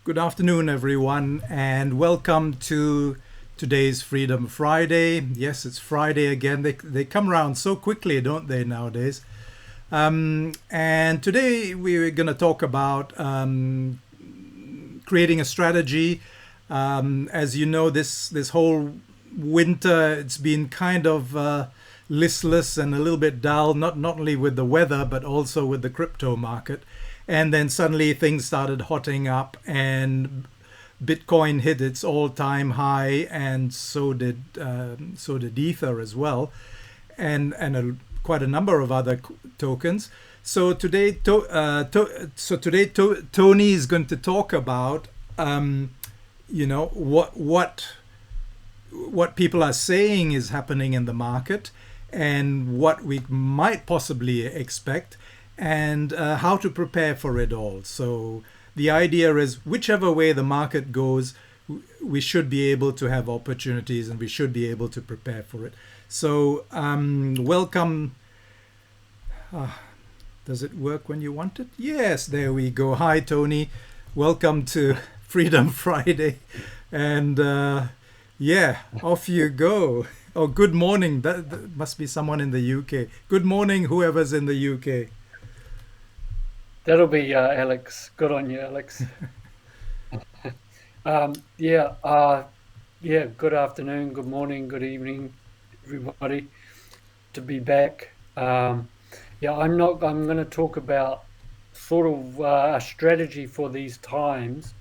Good afternoon, everyone, and welcome to today's Freedom Friday. Yes, it's Friday again. They come around so quickly, don't they, nowadays? And today we're going to talk about creating a strategy. As you know, this whole winter it's been kind of listless and a little bit dull. Not only with the weather, but also with the crypto market. And then suddenly things started hotting up, and Bitcoin hit its all-time high, and so did Ether as well, and quite a number of other tokens. So today, Tony is going to talk about what people are saying is happening in the market, and what we might possibly expect, and how to prepare for it all. So the idea is, whichever way the market goes, we should be able to have opportunities, and we should be able to prepare for it. So welcome. Does it work when you want it? Yes, there we go. Hi, Tony. Welcome to Freedom Friday. And yeah, off you go. Oh, good morning. That must be someone in the UK. Good morning, whoever's in the UK. That'll be Alex. Good on you, Alex. Um, yeah, uh, yeah. Good afternoon, good morning, good evening, everybody. To be back. Yeah, I'm not. I'm going to talk about sort of a strategy for these times,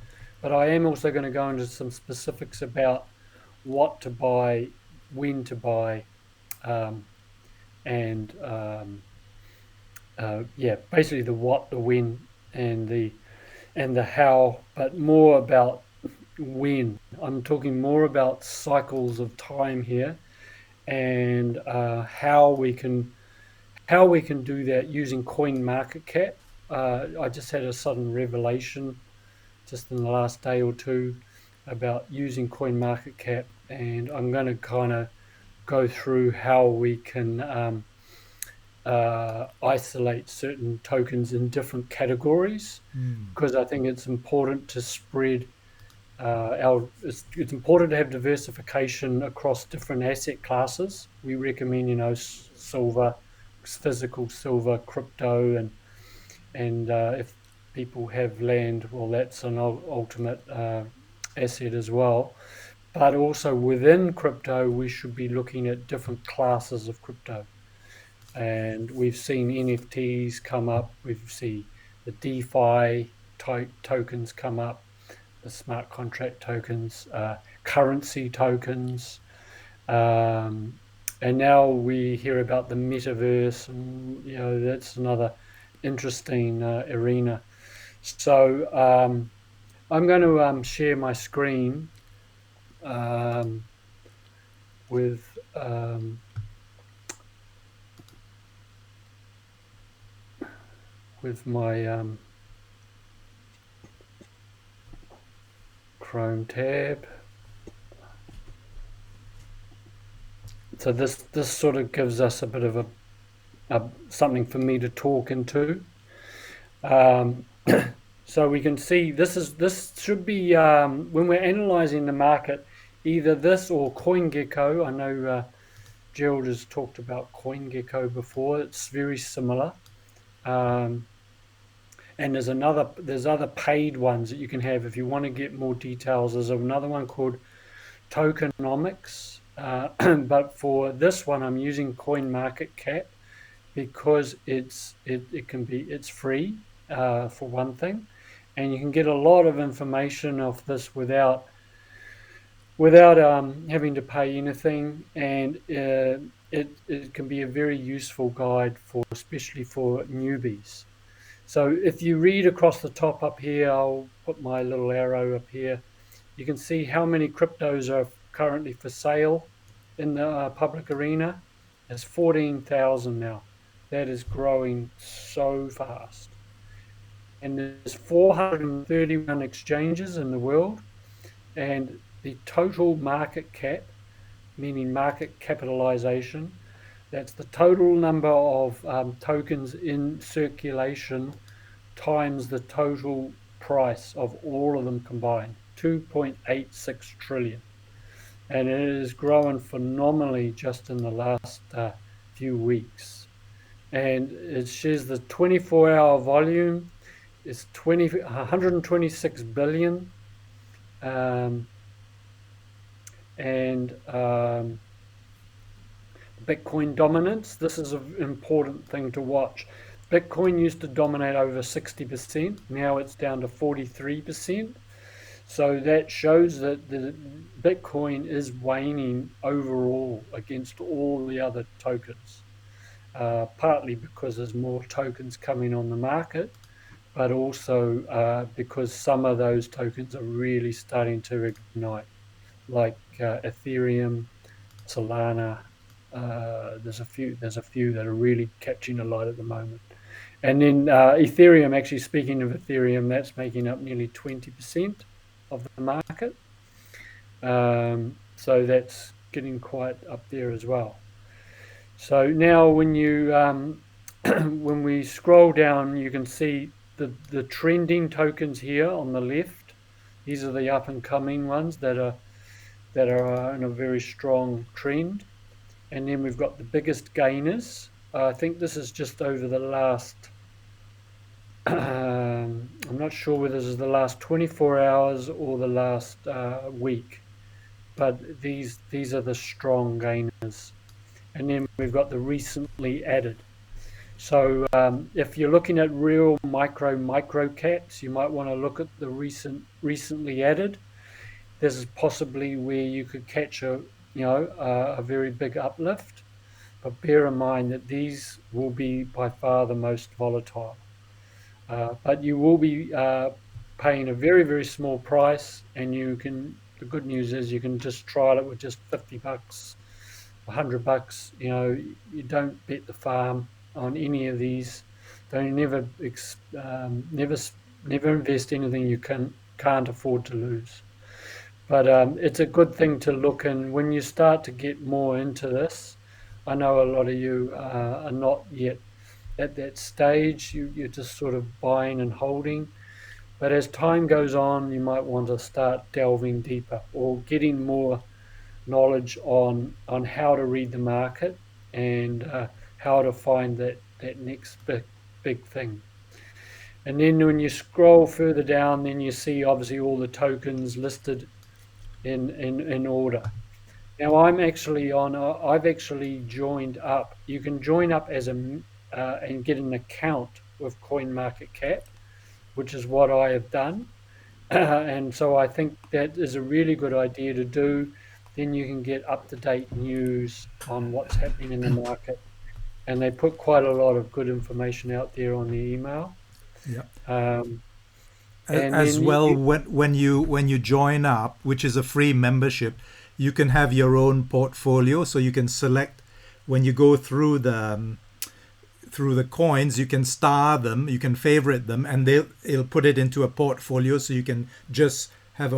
but I am also going to go into some specifics about what to buy, when to buy, um, and yeah, basically the what, the when, and the how, but more about when. I'm talking more about cycles of time here, and how we can do that using Coin Market Cap. I just had a sudden revelation just in the last day or two about using Coin Market Cap, and I'm going to kind of go through how we can isolate certain tokens in different categories, Hmm. because I think it's important to spread it's important to have diversification across different asset classes. We recommend, silver, physical silver, crypto, and if people have land, well, that's an ultimate asset as well. But also within crypto, we should be looking at different classes of crypto. And we've seen NFTs come up. We've seen the DeFi tokens come up, the smart contract tokens, currency tokens, um, and now we hear about the metaverse, and that's another interesting arena. So I'm going to share my screen um, with my Chrome tab. So this sort of gives us a bit of a something for me to talk into. Um, so we can see this should be when we're analyzing the market, either this or CoinGecko. I know Gerald has talked about CoinGecko before. It's very similar. Um, and there's other paid ones that you can have if you want to get more details. There's another one called Tokenomics. But for this one, I'm using CoinMarketCap because it's free, for one thing, and you can get a lot of information off this without having to pay anything, and it can be a very useful guide for, especially for newbies. So if you read across the top up here, I'll put my little arrow up here. You can see how many cryptos are currently for sale in the public arena. There's 14,000 now. That is growing so fast. And there's 431 exchanges in the world, and the total market cap, meaning market capitalization, that's the total number of tokens in circulation times the total price of all of them combined, 2.86 trillion. And it is growing phenomenally just in the last few weeks. And it shares the 24-hour volume is 126 billion. Bitcoin dominance. This is an important thing to watch. Bitcoin used to dominate over 60%. Now it's down to 43%. So that shows that the Bitcoin is waning overall against all the other tokens, partly because there's more tokens coming on the market, but also because some of those tokens are really starting to ignite, like Ethereum, Solana. There's a few that are really catching a light at the moment. And then Ethereum, actually speaking of Ethereum, that's making up nearly 20% of the market. So that's getting quite up there as well. So now when you when we scroll down, you can see the trending tokens here on the left. These are the up and coming ones that are in a very strong trend. And then we've got the biggest gainers. I think this is just over the last, I'm not sure whether this is the last 24 hours or the last week, but these are the strong gainers. And then we've got the recently added. So if you're looking at real micro caps, you might want to look at the recently added. This is possibly where you could catch a very big uplift, but bear in mind that these will be by far the most volatile. But you will be paying a very, very small price, and the good news is you can just trial it with just $50, $100. You don't bet the farm on any of these. Don't never invest anything you can't afford to lose. But it's a good thing to look in when you start to get more into this. I know a lot of you are not yet at that stage. You're just sort of buying and holding. But as time goes on, you might want to start delving deeper or getting more knowledge on how to read the market and how to find that next big thing. And then when you scroll further down, then you see obviously all the tokens listed in order. Now I've actually joined up. You can join up as and get an account with CoinMarketCap, which is what I have done. And so I think that is a really good idea to do. Then you can get up-to-date news on what's happening in the market. And they put quite a lot of good information out there on the email. Yeah. As well, when you join up, which is a free membership, you can have your own portfolio. So you can select when you go through the coins, you can star them, you can favorite them, and it'll put it into a portfolio. So you can just have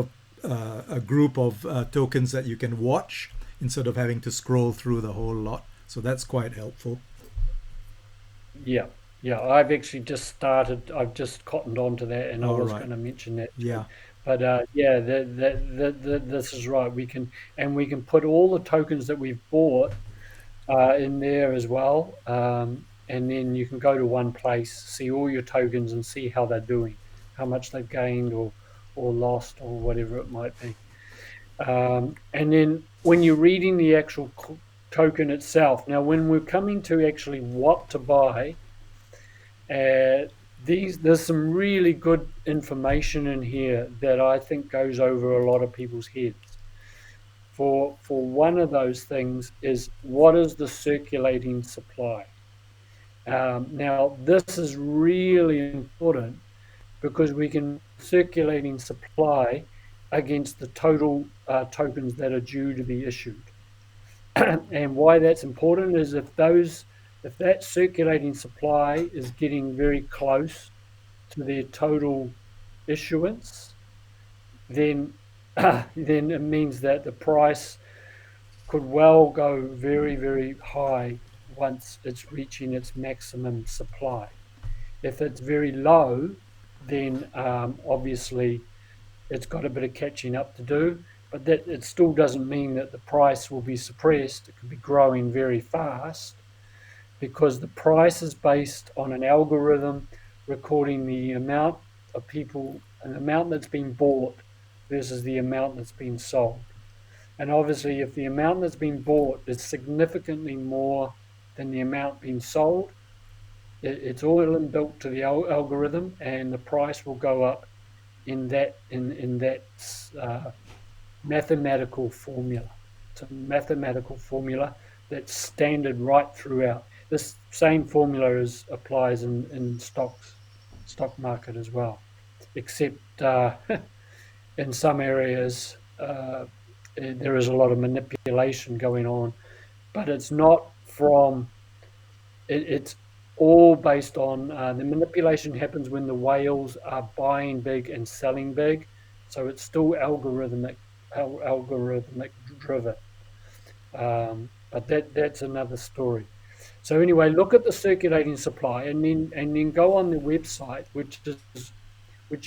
a group of tokens that you can watch instead of having to scroll through the whole lot. So that's quite helpful. Yeah. I've actually just started. I've just cottoned on to that, and I was going to mention that too. Yeah. But this is right. We can put all the tokens that we've bought in there as well, and then you can go to one place, see all your tokens, and see how they're doing, how much they've gained or lost or whatever it might be. And then when you're reading the actual token itself, now when we're coming to actually what to buy. There's some really good information in here that I think goes over a lot of people's heads. For one of those things is, what is the circulating supply? Now this is really important because we can circulating supply against the total tokens that are due to be issued. And why that's important is if that circulating supply is getting very close to their total issuance, then it means that the price could well go very, very high once it's reaching its maximum supply. If it's very low, then obviously it's got a bit of catching up to do. But that it still doesn't mean that the price will be suppressed. It could be growing very fast because the price is based on an algorithm recording the amount of people, an amount that's been bought versus the amount that's been sold. And obviously, if the amount that's been bought is significantly more than the amount being sold, it's all inbuilt to the algorithm, and the price will go up in that mathematical formula. It's a mathematical formula that's standard right throughout. This same formula applies in stock market as well, except in some areas there is a lot of manipulation going on, but it's not from. It's all based on the manipulation happens when the whales are buying big and selling big, so it's still algorithmic driven. But that's another story. So anyway, look at the circulating supply, and then go on the website, which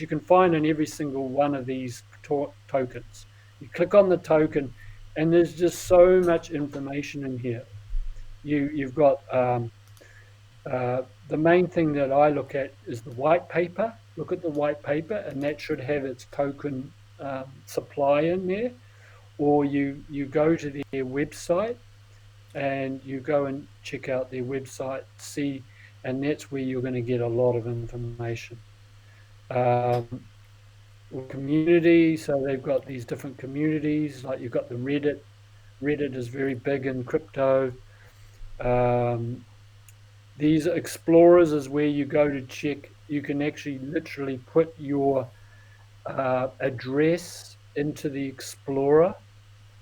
you can find in every single one of these tokens. You click on the token, and there's just so much information in here. You've got the main thing that I look at is the white paper. Look at the white paper, and that should have its token supply in there. Or you go to their website and you go and check out their website, see, and that's where you're going to get a lot of information. Community, so they've got these different communities, like you've got the Reddit. Reddit is very big in crypto. These explorers is where you go to check. You can actually literally put your address into the explorer,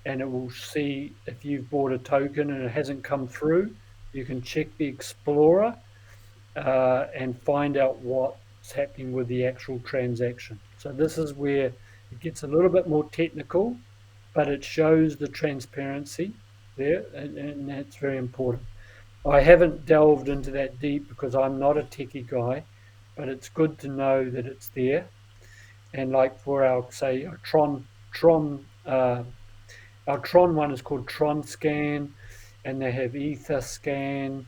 and it will see if you've bought a token and it hasn't come through. You can check the explorer and find out what's happening with the actual transaction. So this is where it gets a little bit more technical, but it shows the transparency there, and that's very important. I haven't delved into that deep because I'm not a techie guy, but it's good to know that it's there. And like for our Tron our Tron one is called Tron Scan, and they have Ether Scan,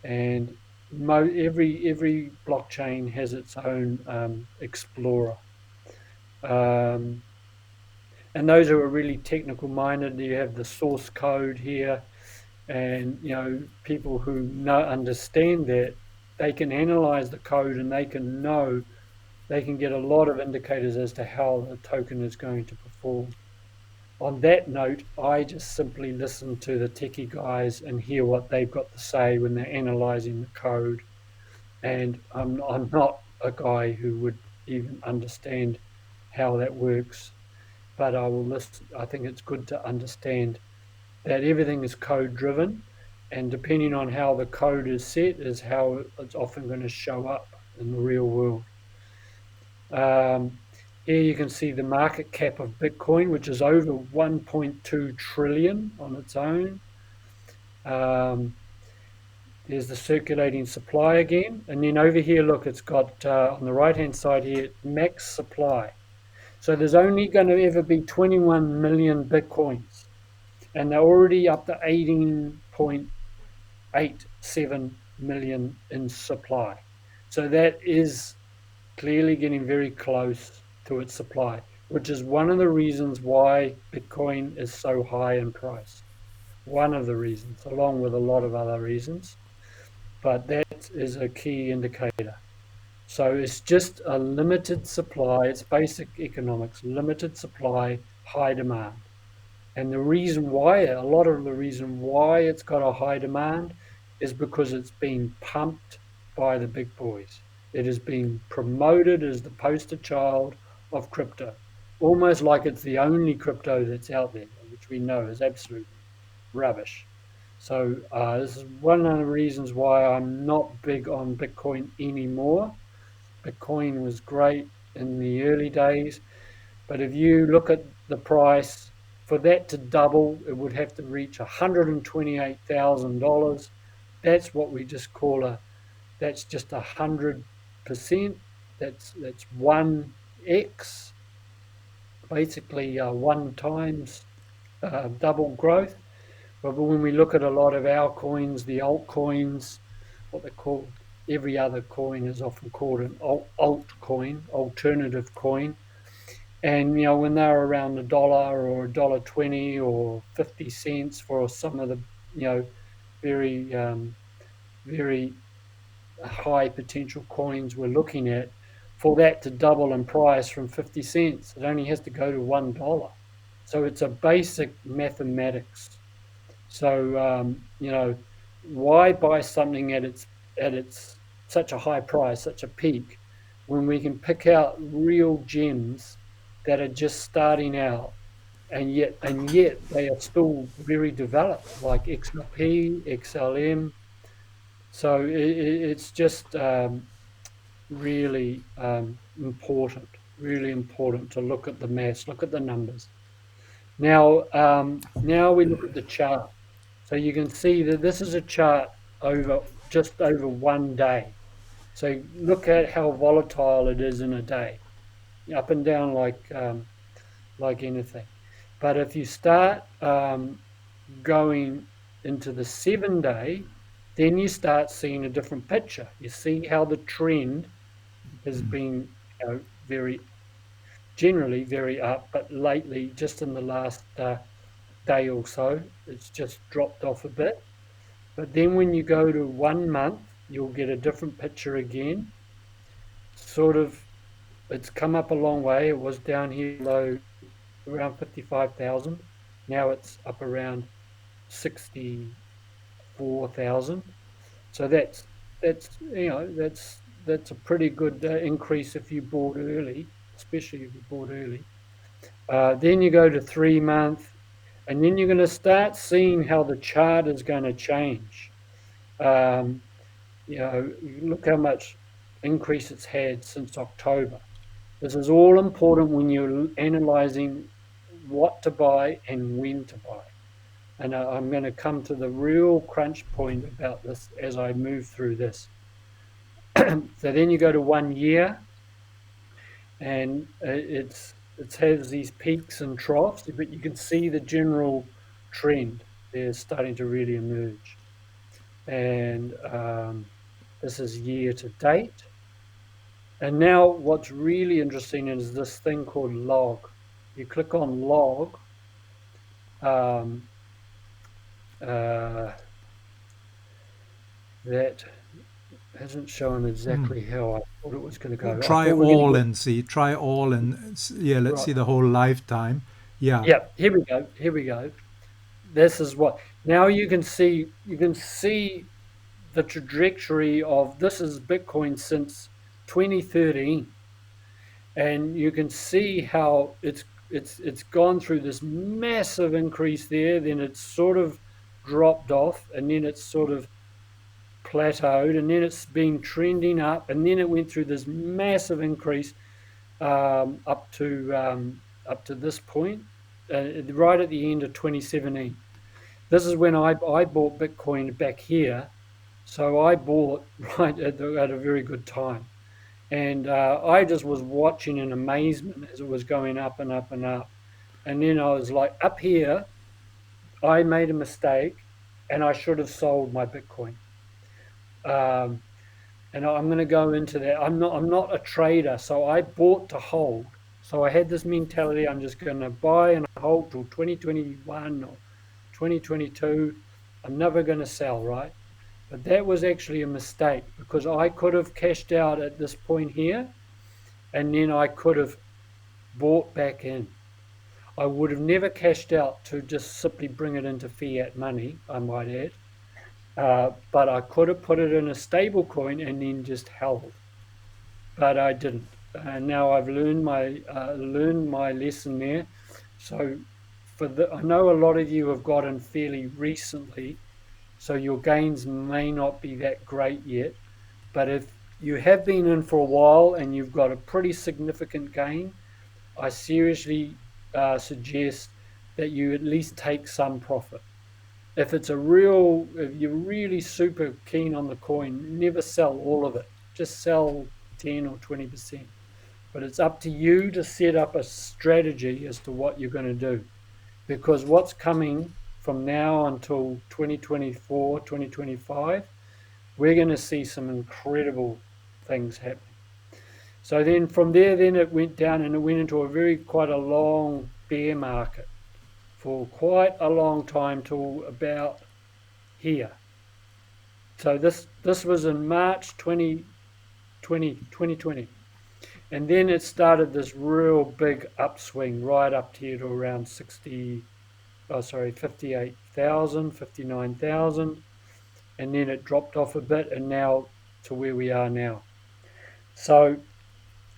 and every blockchain has its own explorer. And those who are really technical minded, you have the source code here, and people who understand that, they can analyze the code, and they can get a lot of indicators as to how the token is going to perform. On that note, I just simply listen to the techie guys and hear what they've got to say when they're analyzing the code. And I'm not a guy who would even understand how that works, but I will listen. I think it's good to understand that everything is code driven, and depending on how the code is set is how it's often going to show up in the real world. Here you can see the market cap of Bitcoin, which is over 1.2 trillion on its own. There's the circulating supply again. And then over here, look, it's got on the right-hand side here, max supply. So there's only going to ever be 21 million Bitcoins. And they're already up to 18.87 million in supply. So that is clearly getting very close to its supply, which is one of the reasons why Bitcoin is so high in price. One of the reasons, along with a lot of other reasons, but that is a key indicator. So it's just a limited supply. It's basic economics, limited supply, high demand. And a lot of the reason why it's got a high demand is because it's being pumped by the big boys. It is being promoted as the poster child of crypto, almost like it's the only crypto that's out there, which we know is absolute rubbish. So this is one of the reasons why I'm not big on Bitcoin anymore. Bitcoin was great in the early days, but if you look at the price, for that to double, it would have to reach $128,000. That's what we just call that's just 100%. that's 1x, basically 1 times double growth. But when we look at a lot of our coins, the altcoins, what they call, every other coin is often called an altcoin, alternative coin. And when they're around $1 or $1.20 or 50 cents for some of the very very high potential coins we're looking at, for that to double in price from 50 cents, it only has to go to $1. So it's a basic mathematics. So why buy something at its such a high price, such a peak, when we can pick out real gems that are just starting out, and yet they are still very developed, like XRP, XLM. So it's just really really important to look at the maths, look at the numbers. Now we look at the chart. So you can see that this is a chart over just over 1 day. So look at how volatile it is in a day, up and down like anything. But if you start going into the 7-day, then you start seeing a different picture. You see how the trend has been very generally very up, but lately, just in the last day or so, it's just dropped off a bit. But then when you go to 1 month, you'll get a different picture again. Sort of, it's come up a long way. It was down here low around 55,000. Now it's up around 64,000. So that's a pretty good increase if you bought early, especially if you bought early. Then you go to 3 month, and then you're going to start seeing how the chart is going to change. Look how much increase it's had since October. This is all important when you're analyzing what to buy and when to buy. And I'm going to come to the real crunch point about this as I move through this. So then you go to 1 year, and it has these peaks and troughs, but you can see the general trend. They're starting to really emerge. And this is year to date. And now what's really interesting is this thing called log. You click on log. That hasn't shown exactly how I thought it was going to go. Try all and see. Try all and let's see the whole lifetime. Yeah. Yeah. Here we go. This is what now you can see. You can see the trajectory of this is Bitcoin since 2013, and you can see how it's gone through this massive increase there. Then it's sort of dropped off, and then it's sort of plateaued, and then it's been trending up, and then it went through this massive increase up to this point, right at the end of 2017. This is when I bought Bitcoin back here, so I bought right at a very good time, and I just was watching in amazement as it was going up and up and up, and then I was like, up here, I made a mistake, and I should have sold my Bitcoin. And I'm going to go into that. I'm not a trader, so I bought to hold. So I had this mentality: I'm just going to buy and hold till 2021 or 2022. I'm never going to sell, right? But that was actually a mistake, because I could have cashed out at this point here, and then I could have bought back in. I would have never cashed out to just simply bring it into fiat money, I might add. But I could have put it in a stable coin and then just held. But I didn't. And now I've learned my lesson there. So I know a lot of you have gotten fairly recently, so your gains may not be that great yet. But if you have been in for a while and you've got a pretty significant gain, I seriously suggest that you at least take some profit. If you're really super keen on the coin, never sell all of it. Just sell 10 or 20%. But it's up to you to set up a strategy as to what you're going to do. Because what's coming from now until 2024, 2025, we're going to see some incredible things happening. So then from there, then it went down and it went into quite a long bear market for quite a long time till about here. So this was in March 2020. And then it started this real big upswing right up here to around 58,000, 59,000. And then it dropped off a bit and now to where we are now. So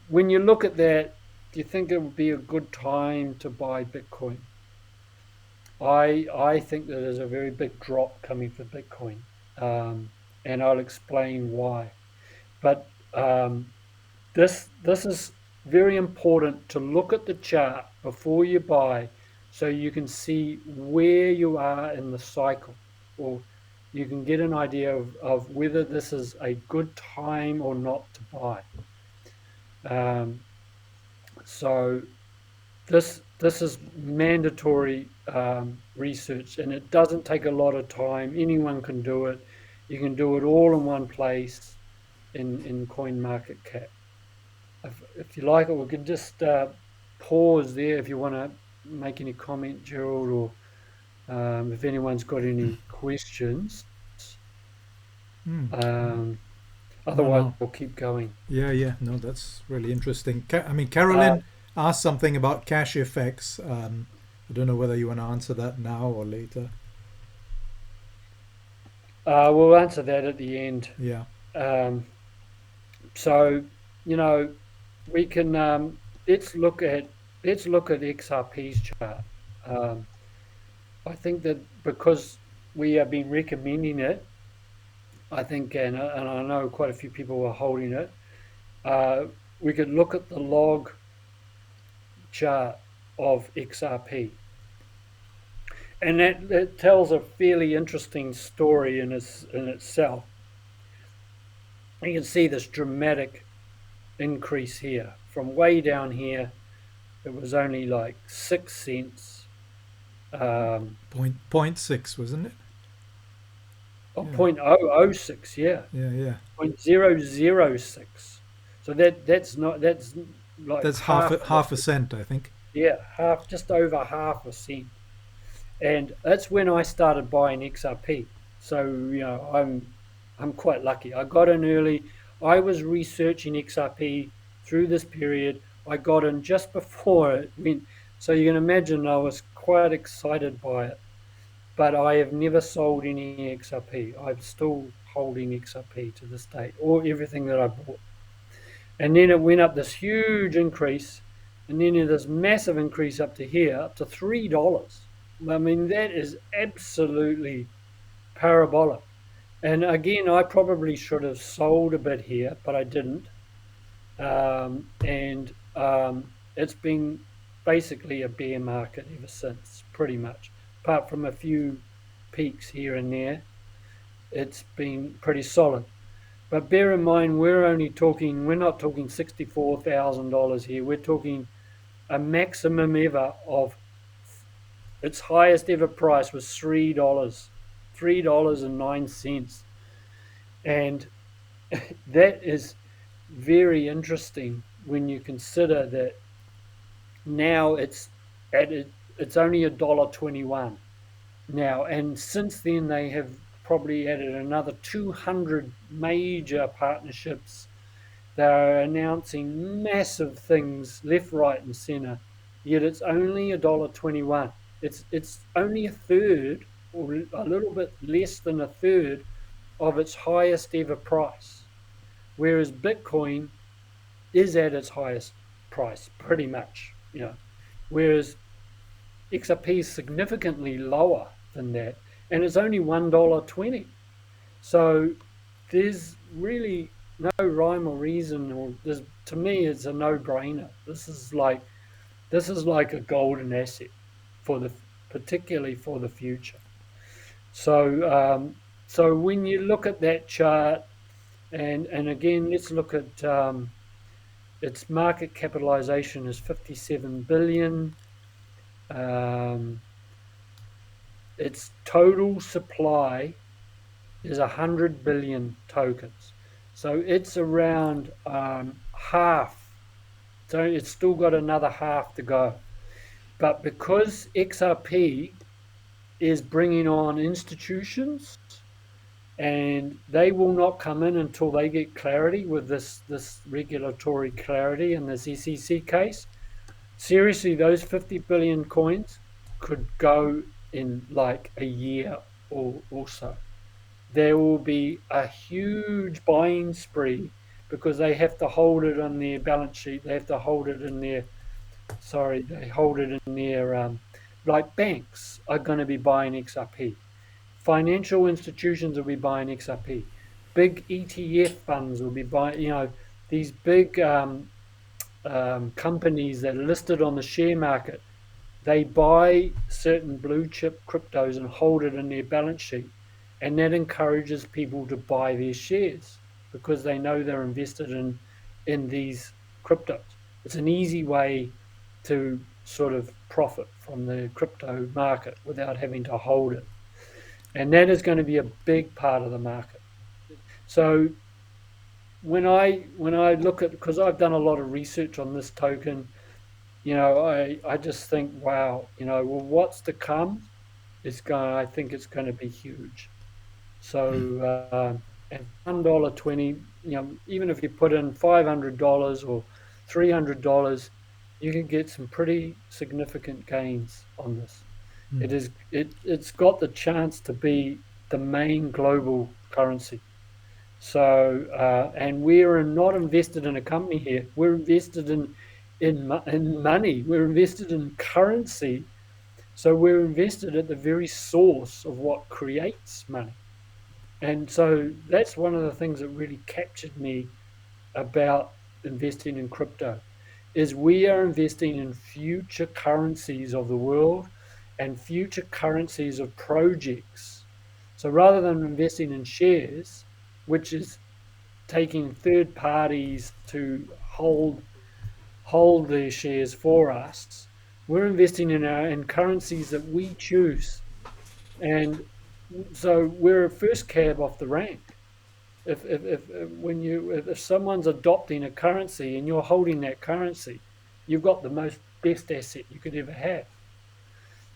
when you look at that, do you think it would be a good time to buy Bitcoin? I think that there's a very big drop coming for Bitcoin, and I'll explain why. But this is very important to look at the chart before you buy, so you can see where you are in the cycle, or you can get an idea of whether this is a good time or not to buy. So this is mandatory research, and it doesn't take a lot of time. Anyone can do it. You can do it all in one place in CoinMarketCap. If you like it, we can just pause there if you want to make any comment, Gerald, or if anyone's got any questions. Otherwise, No. we'll keep going. Yeah. No, that's really interesting. I mean, Carolyn asked something about cash effects. I don't know whether you want to answer that now or later. We'll answer that at the end. Yeah. So, we can let's look at XRP's chart. I think that because we have been recommending it, I think, and I know quite a few people are holding it. We could look at the log chart of XRP, and that tells a fairly interesting story in itself. You can see this dramatic increase here from way down here. It was only like 6 cents. 0.6, wasn't it? Oh, 0.006, yeah. Yeah. 0.006. So that's like That's half a cent, I think. Yeah, just over half a cent. And that's when I started buying XRP. So, I'm quite lucky. I got in early. I was researching XRP through this period. I got in just before it went. So you can imagine I was quite excited by it. But I have never sold any XRP. I'm still holding XRP to this date, or everything that I bought. And then it went up this huge increase, and then this massive increase up to here, up to $3. I mean, that is absolutely parabolic. And again, I probably should have sold a bit here, but I didn't. It's been basically a bear market ever since, pretty much. Apart from a few peaks here and there, it's been pretty solid. But bear in mind, we're not talking $64,000 here. We're talking a maximum ever of its highest ever price was $3.09. And that is very interesting when you consider that now it's only $1.21 now, and since then they have probably added another 200 major partnerships. They're announcing massive things left, right, and center. Yet it's only $1.21. It's only a third, or a little bit less than a third, of its highest ever price. Whereas Bitcoin is at its highest price, pretty much. Whereas XRP is significantly lower than that, and it's only $1.20. So there's really no rhyme or reason, to me, it's a no-brainer. This is like a golden asset particularly for the future. So when you look at that chart, And again, let's look at its market capitalization is 57 billion. Um, its total supply is 100 billion tokens. So it's around half. So it's still got another half to go. But because XRP is bringing on institutions, and they will not come in until they get clarity with this regulatory clarity in this SEC case. Seriously, those 50 billion coins could go in like a year or so. There will be a huge buying spree because they have to hold it on their balance sheet. They have to hold it in their, sorry, they hold it in their, like banks are going to be buying XRP. Financial institutions will be buying XRP. Big ETF funds will be buying, these big companies that are listed on the share market, they buy certain blue chip cryptos and hold it in their balance sheet. And that encourages people to buy their shares because they know they're invested in these cryptos. It's an easy way to sort of profit from the crypto market without having to hold it. And that is going to be a big part of the market. So when I look at, because I've done a lot of research on this token, I just think, wow, well, what's to come is going. I think it's going to be huge. So at $1.20, even if you put in $500 or $300, you can get some pretty significant gains on this. It's got the chance to be the main global currency. So and we're not invested in a company here. We're invested in money. We're invested in currency. So we're invested at the very source of what creates money. And so that's one of the things that really captured me about investing in crypto is we are investing in future currencies of the world and future currencies of projects. So rather than investing in shares, which is taking third parties to hold their shares for us, we're investing in currencies that we choose. And so we're a first cab off the rank. If someone's adopting a currency and you're holding that currency, you've got the best asset you could ever have.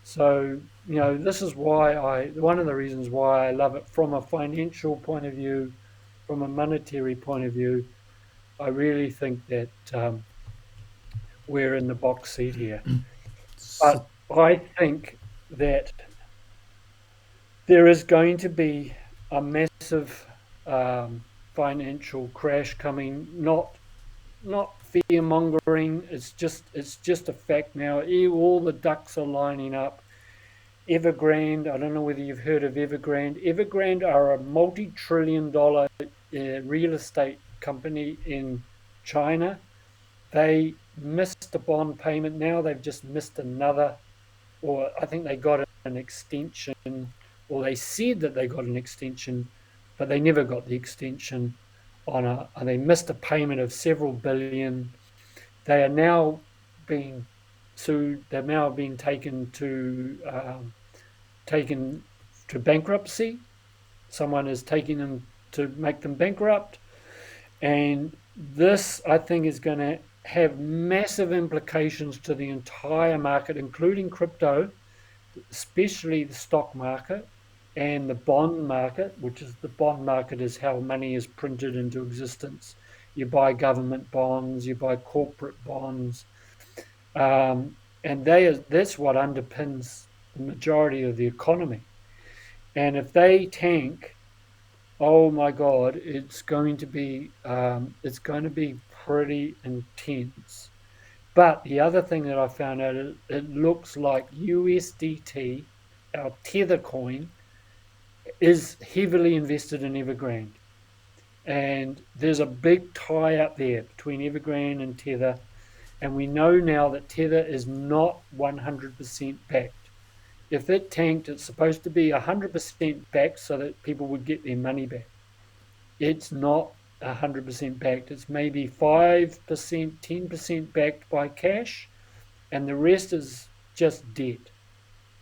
So this is why one of the reasons why I love it from a financial point of view, from a monetary point of view. I really think that we're in the box seat here. So, But I think that there is going to be a massive financial crash coming. Not fear mongering. It's just a fact now. All the ducks are lining up. Evergrande. I don't know whether you've heard of Evergrande. Evergrande are a multi-trillion-dollar real estate company in China. They missed a bond payment. Now they've just missed another, or I think they got an extension, or they said that they got an extension, but they never got the extension and they missed a payment of several billion. They are now being sued. They're now being taken to bankruptcy. Someone is taking them to make them bankrupt. And this, I think, is going to have massive implications to the entire market, including crypto, especially the stock market and the bond market, which is the bond market is how money is printed into existence. You buy government bonds, you buy corporate bonds, and that's what underpins the majority of the economy. And if they tank, oh my God, it's going to be pretty intense. But the other thing that I found out is it looks like USDT, our Tether coin, is heavily invested in Evergrande. And there's a big tie up there between Evergrande and Tether. And we know now that Tether is not 100% backed. If it tanked, it's supposed to be 100% backed so that people would get their money back. It's not 100% backed. It's maybe 5%, 10% backed by cash, and the rest is just debt.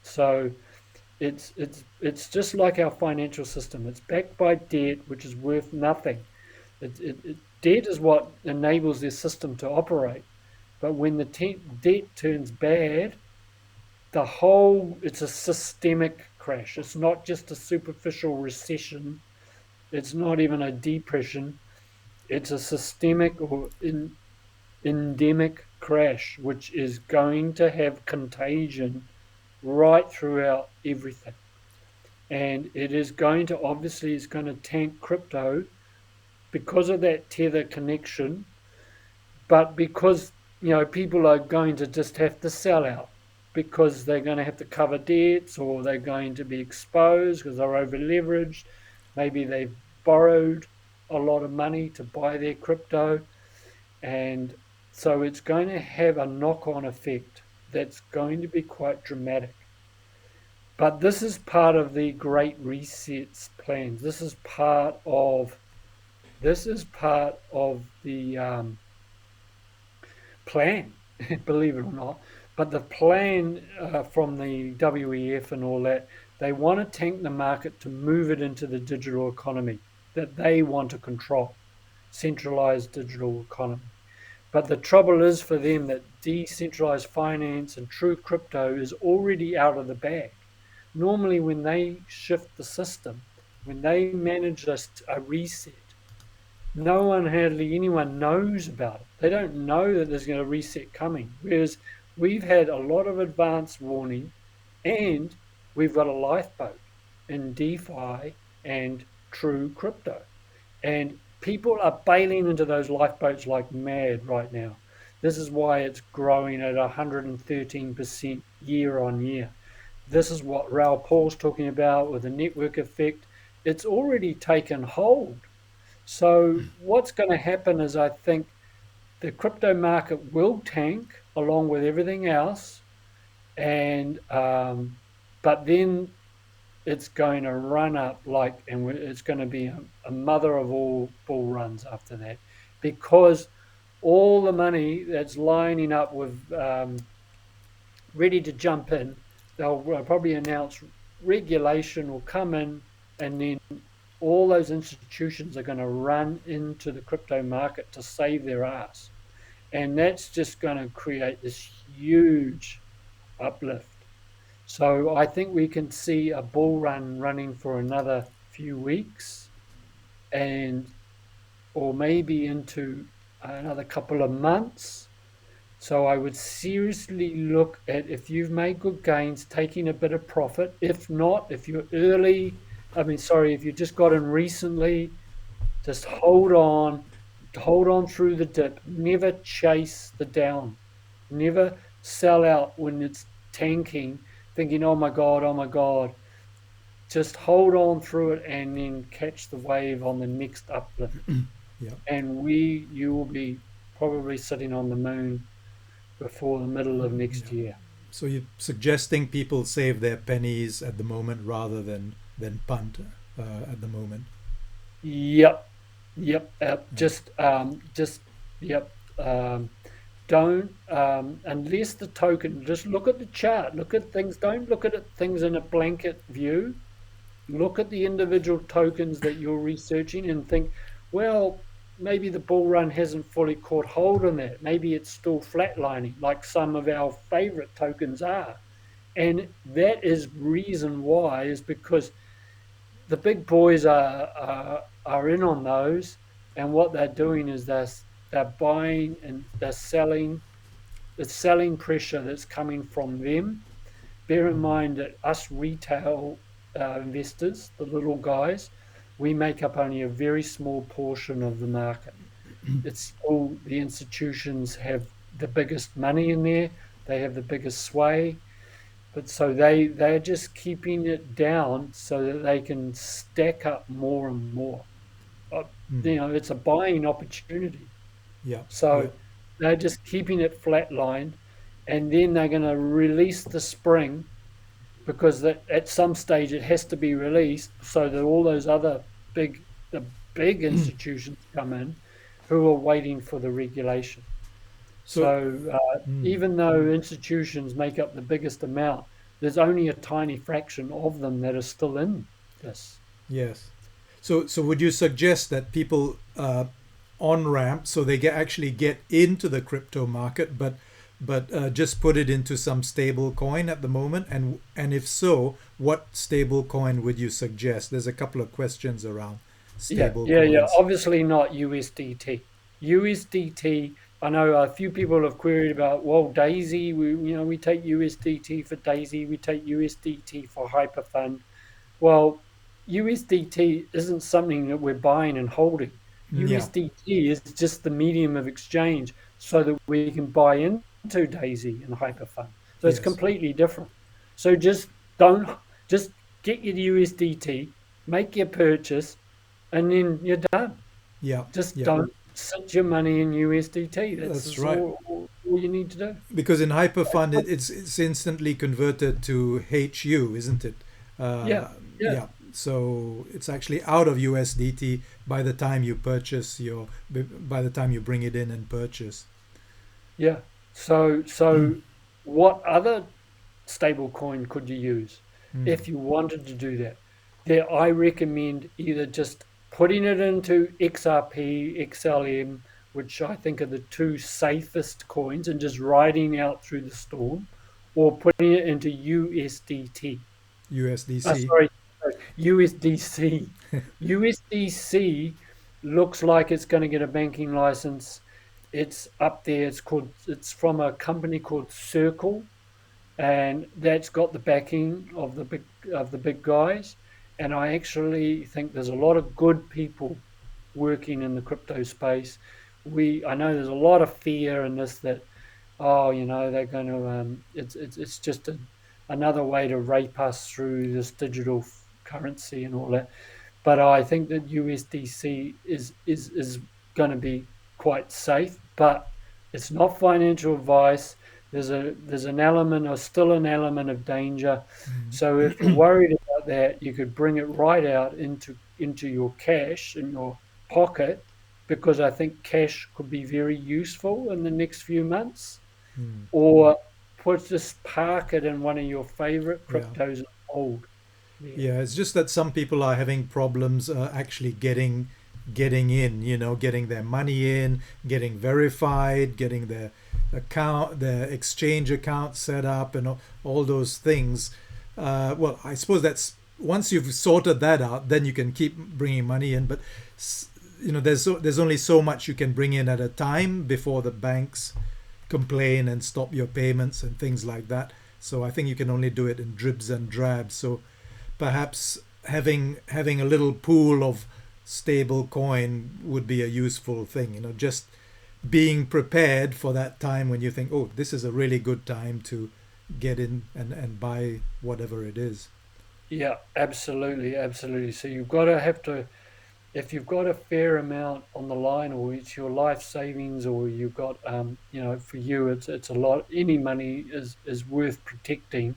So it's just like our financial system. It's backed by debt, which is worth nothing. Debt is what enables their system to operate. But when the debt turns bad, it's a systemic crash. It's not just a superficial recession. It's not even a depression. It's a systemic or endemic crash, which is going to have contagion right throughout everything. And it is going to obviously is going to tank crypto because of that tether connection, but because people are going to just have to sell out because they're going to have to cover debts, or they're going to be exposed because they're over leveraged. Maybe they've borrowed a lot of money to buy their crypto, and so it's going to have a knock-on effect that's going to be quite dramatic. But this is part of the Great Reset's plans. This is part of the plan, believe it or not. But the plan from the WEF and all that, they want to tank the market to move it into the digital economy that they want to control, centralized digital economy. But the trouble is for them that decentralized finance and true crypto is already out of the bag. Normally, when they shift the system, when they manage a reset, hardly anyone knows about it. They don't know that there's going to reset coming. Whereas we've had a lot of advance warning, and we've got a lifeboat in DeFi and true crypto. And people are bailing into those lifeboats like mad right now. This is why it's growing at 113% year on year. This is what Raoul Paul's talking about with the network effect. It's already taken hold. So what's going to happen is, I think the crypto market will tank along with everything else, and but then it's going to run up and it's going to be a mother of all bull runs after that, because all the money that's lining up with ready to jump in, they'll probably announce regulation will come in, and then all those institutions are going to run into the crypto market to save their ass. And that's just going to create this huge uplift. So I think we can see a bull run running for another few weeks, or maybe into another couple of months. So I would seriously look at, if you've made good gains, taking a bit of profit. If not, if you're if you just got in recently, just hold on through the dip. Never chase the down. Never sell out when it's tanking, thinking, oh my God. Just hold on through it and then catch the wave on the next uplift. Yeah. And you will be probably sitting on the moon before the middle of next year. So you're suggesting people save their pennies at the moment rather than punt at the moment. Yep. Yep. Don't unless the token. Just look at the chart. Look at things. Don't look at things in a blanket view. Look at the individual tokens that you're researching and think, well, maybe the bull run hasn't fully caught hold on that. Maybe it's still flatlining, like some of our favorite tokens are. And that is reason why, is because the big boys are in on those, and what they're doing is they're buying and they're selling. The selling pressure that's coming from them. Bear in mind that us retail investors, the little guys, we make up only a very small portion of the market. It's all the institutions have the biggest money in there. They have the biggest sway. But so they're just keeping it down so that they can stack up more and more. It's a buying opportunity. Yeah. So they're just keeping it flatlined, and then they're going to release the spring, because at some stage it has to be released so that all those other the big institutions come in who are waiting for the regulation. So, So even though institutions make up the biggest amount, there's only a tiny fraction of them that are still in this. yes. So would you suggest that people on ramp so they actually get into the crypto market, but just put it into some stable coin at the moment? And if so, what stable coin would you suggest? There's a couple of questions around stable Yeah. coins. Obviously not USDT. USDT. I know a few people have queried about. Well, Daisy. We take USDT for Daisy. We take USDT for Hyperfund. Well, USDT isn't something that we're buying and holding. Yeah. USDT is just the medium of exchange so that we can buy into Daisy and Hyperfund. So it's Yes. completely different. So just get your USDT, make your purchase, and then you're done. Yeah. Just Yeah. don't sit your money in USDT. That's That's just right. all you need to do. Because in Hyperfund, it's instantly converted to HU, isn't it? Yeah, yeah. Yeah. So it's actually out of USDT by the time you purchase by the time you bring it in and purchase. Yeah. So what other stable coin could you use if you wanted to do that? There, I recommend either just putting it into XRP, XLM, which I think are the two safest coins, and just riding out through the storm, or putting it into USDT. USDC. Sorry, USDC. USDC looks like it's going to get a banking license. It's up there. It's from a company called Circle, and that's got the backing of the big guys. And I actually think there's a lot of good people working in the crypto space. I know there's a lot of fear in this that, oh, they're going to it's just another way to rape us through this digital currency and all that. But I think that USDC is going to be quite safe, but it's not financial advice. There's an element, or still an element, of danger. So if you're worried about that, you could bring it right out into your cash in your pocket, because I think cash could be very useful in the next few months. Or just park it in one of your favorite Yeah. cryptos and hold there. Yeah. It's just that some people are having problems actually getting in. Getting their money in, getting verified, getting their exchange account set up, and all those things. Well, I suppose that's once you've sorted that out, then you can keep bringing money in. But there's only so much you can bring in at a time before the banks complain and stop your payments and things like that. So I think you can only do it in dribs and drabs. So perhaps having a little pool of stable coin would be a useful thing. Just being prepared for that time when you think, oh, this is a really good time to get in and buy whatever it is. Yeah, absolutely, absolutely. So you've got to have to, if you've got a fair amount on the line, or it's your life savings, or you've got, for you, it's a lot. Any money is worth protecting.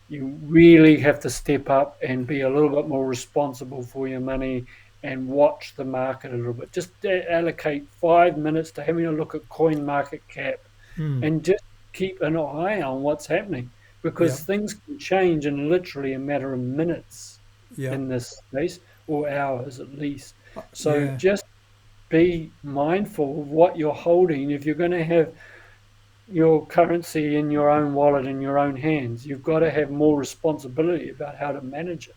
You really have to step up and be a little bit more responsible for your money and watch the market a little bit. Just allocate 5 minutes to having a look at coin market cap and just keep an eye on what's happening, Yeah. because things can change in literally a matter of minutes Yeah. in this space, or hours at least. So Yeah. just be mindful of what you're holding. If you're going to have your currency in your own wallet, in your own hands, you've got to have more responsibility about how to manage it,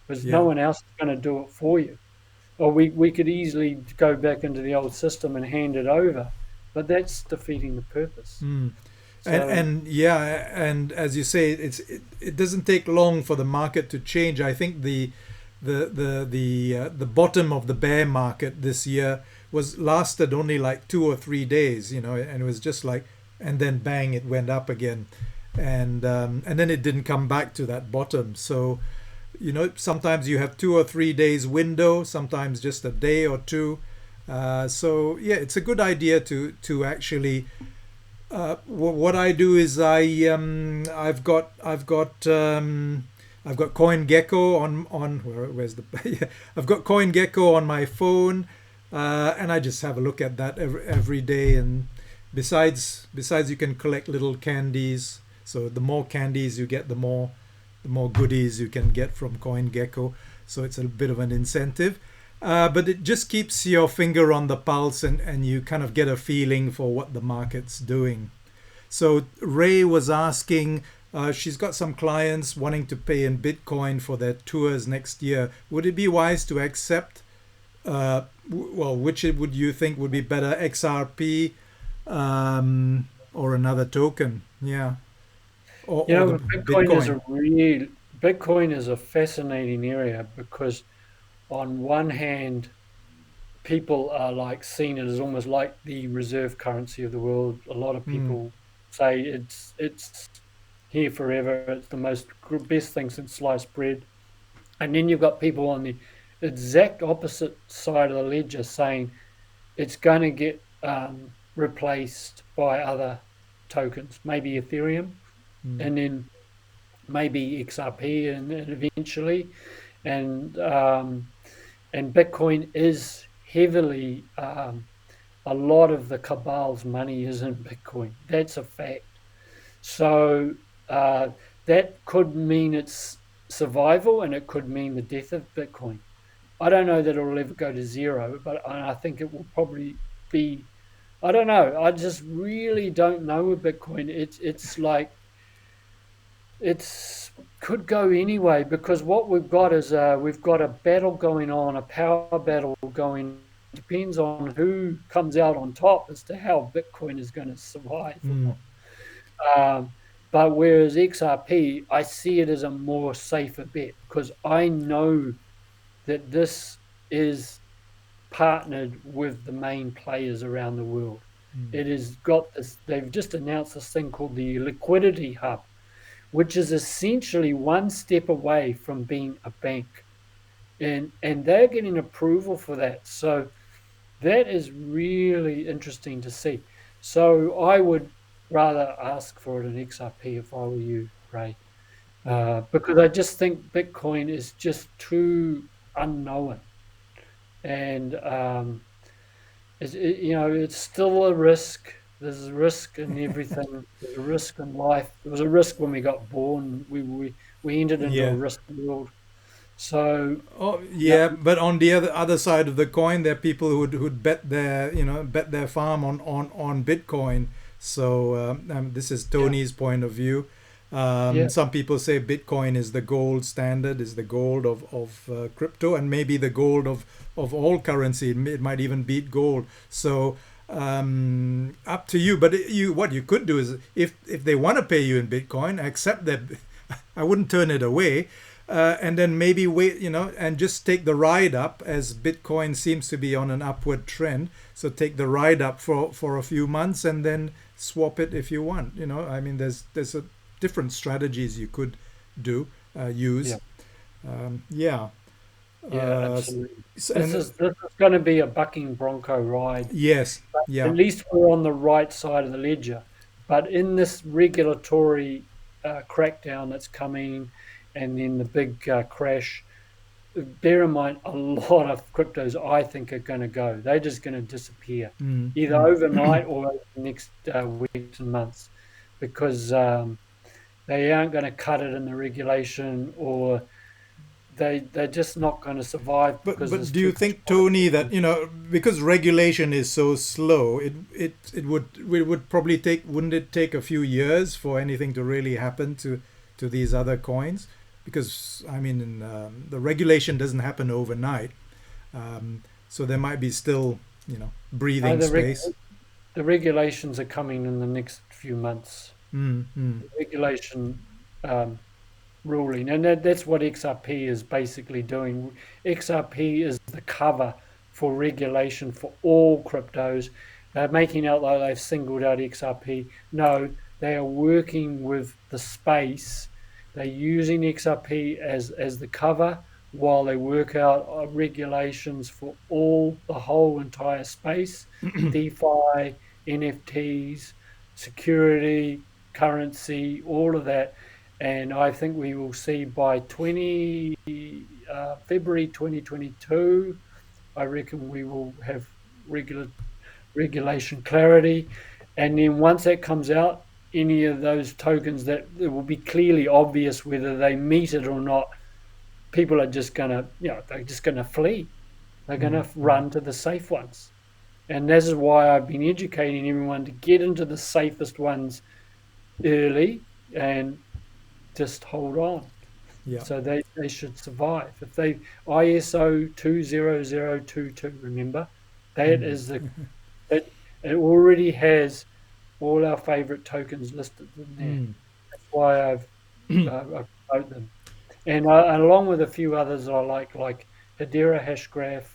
because no Yeah. one else is going to do it for you. Or we could easily go back into the old system and hand it over, but that's defeating the purpose. And So and as you say, it doesn't take long for the market to change. I think the bottom of the bear market this year lasted only like 2 or 3 days, and it was just like, and then bang, it went up again, and then it didn't come back to that bottom. So sometimes you have 2 or 3 days window, sometimes just a day or two. So yeah, it's a good idea to actually. What I do is I've got I've got CoinGecko on where's the yeah, I've got CoinGecko on my phone, and I just have a look at that every day. And besides you can collect little candies. So the more candies you get, the more goodies you can get from CoinGecko. So it's a bit of an incentive. But it just keeps your finger on the pulse, and you kind of get a feeling for what the market's doing. So Ray was asking, she's got some clients wanting to pay in Bitcoin for their tours next year. Would it be wise to accept, which would you think would be better, XRP or another token? Yeah. Or the Bitcoin is a fascinating area because on one hand, people are like seeing it as almost like the reserve currency of the world. A lot of people say it's here forever. It's the best thing since sliced bread. And then you've got people on the exact opposite side of the ledger saying it's going to get replaced by other tokens, maybe Ethereum, and then maybe XRP, and eventually, and Bitcoin is heavily, a lot of the cabal's money is in Bitcoin. That's a fact. So that could mean its survival, and it could mean the death of Bitcoin. I don't know that it'll ever go to zero, but I think it will probably be. I don't know. I just really don't know with Bitcoin. It's like it's could go anyway, because what we've got is we've got a battle going on, a power battle going. Depends on who comes out on top as to how Bitcoin is going to survive. But whereas XRP, I see it as a more safer bet because I know that this is partnered with the main players around the world. It has got this. They've just announced this thing called the Liquidity Hub, which is essentially one step away from being a bank, and they're getting approval for that. So that is really interesting to see. So I would rather ask for it in XRP if I were you, Ray, because I just think Bitcoin is just too unknown, and it's still a risk. There's a risk in everything. There's a risk in life. There was a risk when we got born. We entered into a risk world. So but on the other side of the coin, there are people who'd bet their farm on Bitcoin. So this is Tony's point of view. Some people say Bitcoin is the gold standard, is the gold of crypto, and maybe the gold of all currency. It might even beat gold. So up to you. But what you could do is, if they want to pay you in Bitcoin, accept that. I wouldn't turn it away. And then maybe wait, and just take the ride up, as Bitcoin seems to be on an upward trend. So take the ride up for a few months and then swap it if you want. I mean, there's different strategies you could use. Absolutely. This is going to be a bucking bronco ride. Yes. At least we're on the right side of the ledger. But in this regulatory crackdown that's coming, and then the big crash, bear in mind, a lot of cryptos I think are going to go. They're just going to disappear, either overnight or over the next weeks and months, because they aren't going to cut it in the regulation, or they're just not going to survive. But do you think, Tony, that because regulation is so slow, it would probably wouldn't it take a few years for anything to really happen to these other coins? Because I mean, the regulation doesn't happen overnight, so there might be still breathing space. The regulations are coming in the next few months. The regulation ruling, and that's what XRP is basically doing. XRP is the cover for regulation for all cryptos. They're making out like they've singled out XRP. No, they are working with the space. They're using XRP as the cover while they work out regulations for the whole entire space, DeFi, NFTs, security, currency, all of that. and I think we will see by February 2022. I reckon we will have regular regulation clarity, and then once that comes out, any of those tokens that it will be clearly obvious whether they meet it or not. People are just gonna, they're just gonna flee. They're gonna run to the safe ones, and this is why I've been educating everyone to get into the safest ones early and just hold on. Yeah. So they should survive. If they ISO 20022, remember, that is the it already has all our favorite tokens listed in there. That's why I've wrote them, and along with a few others I like Hedera Hashgraph.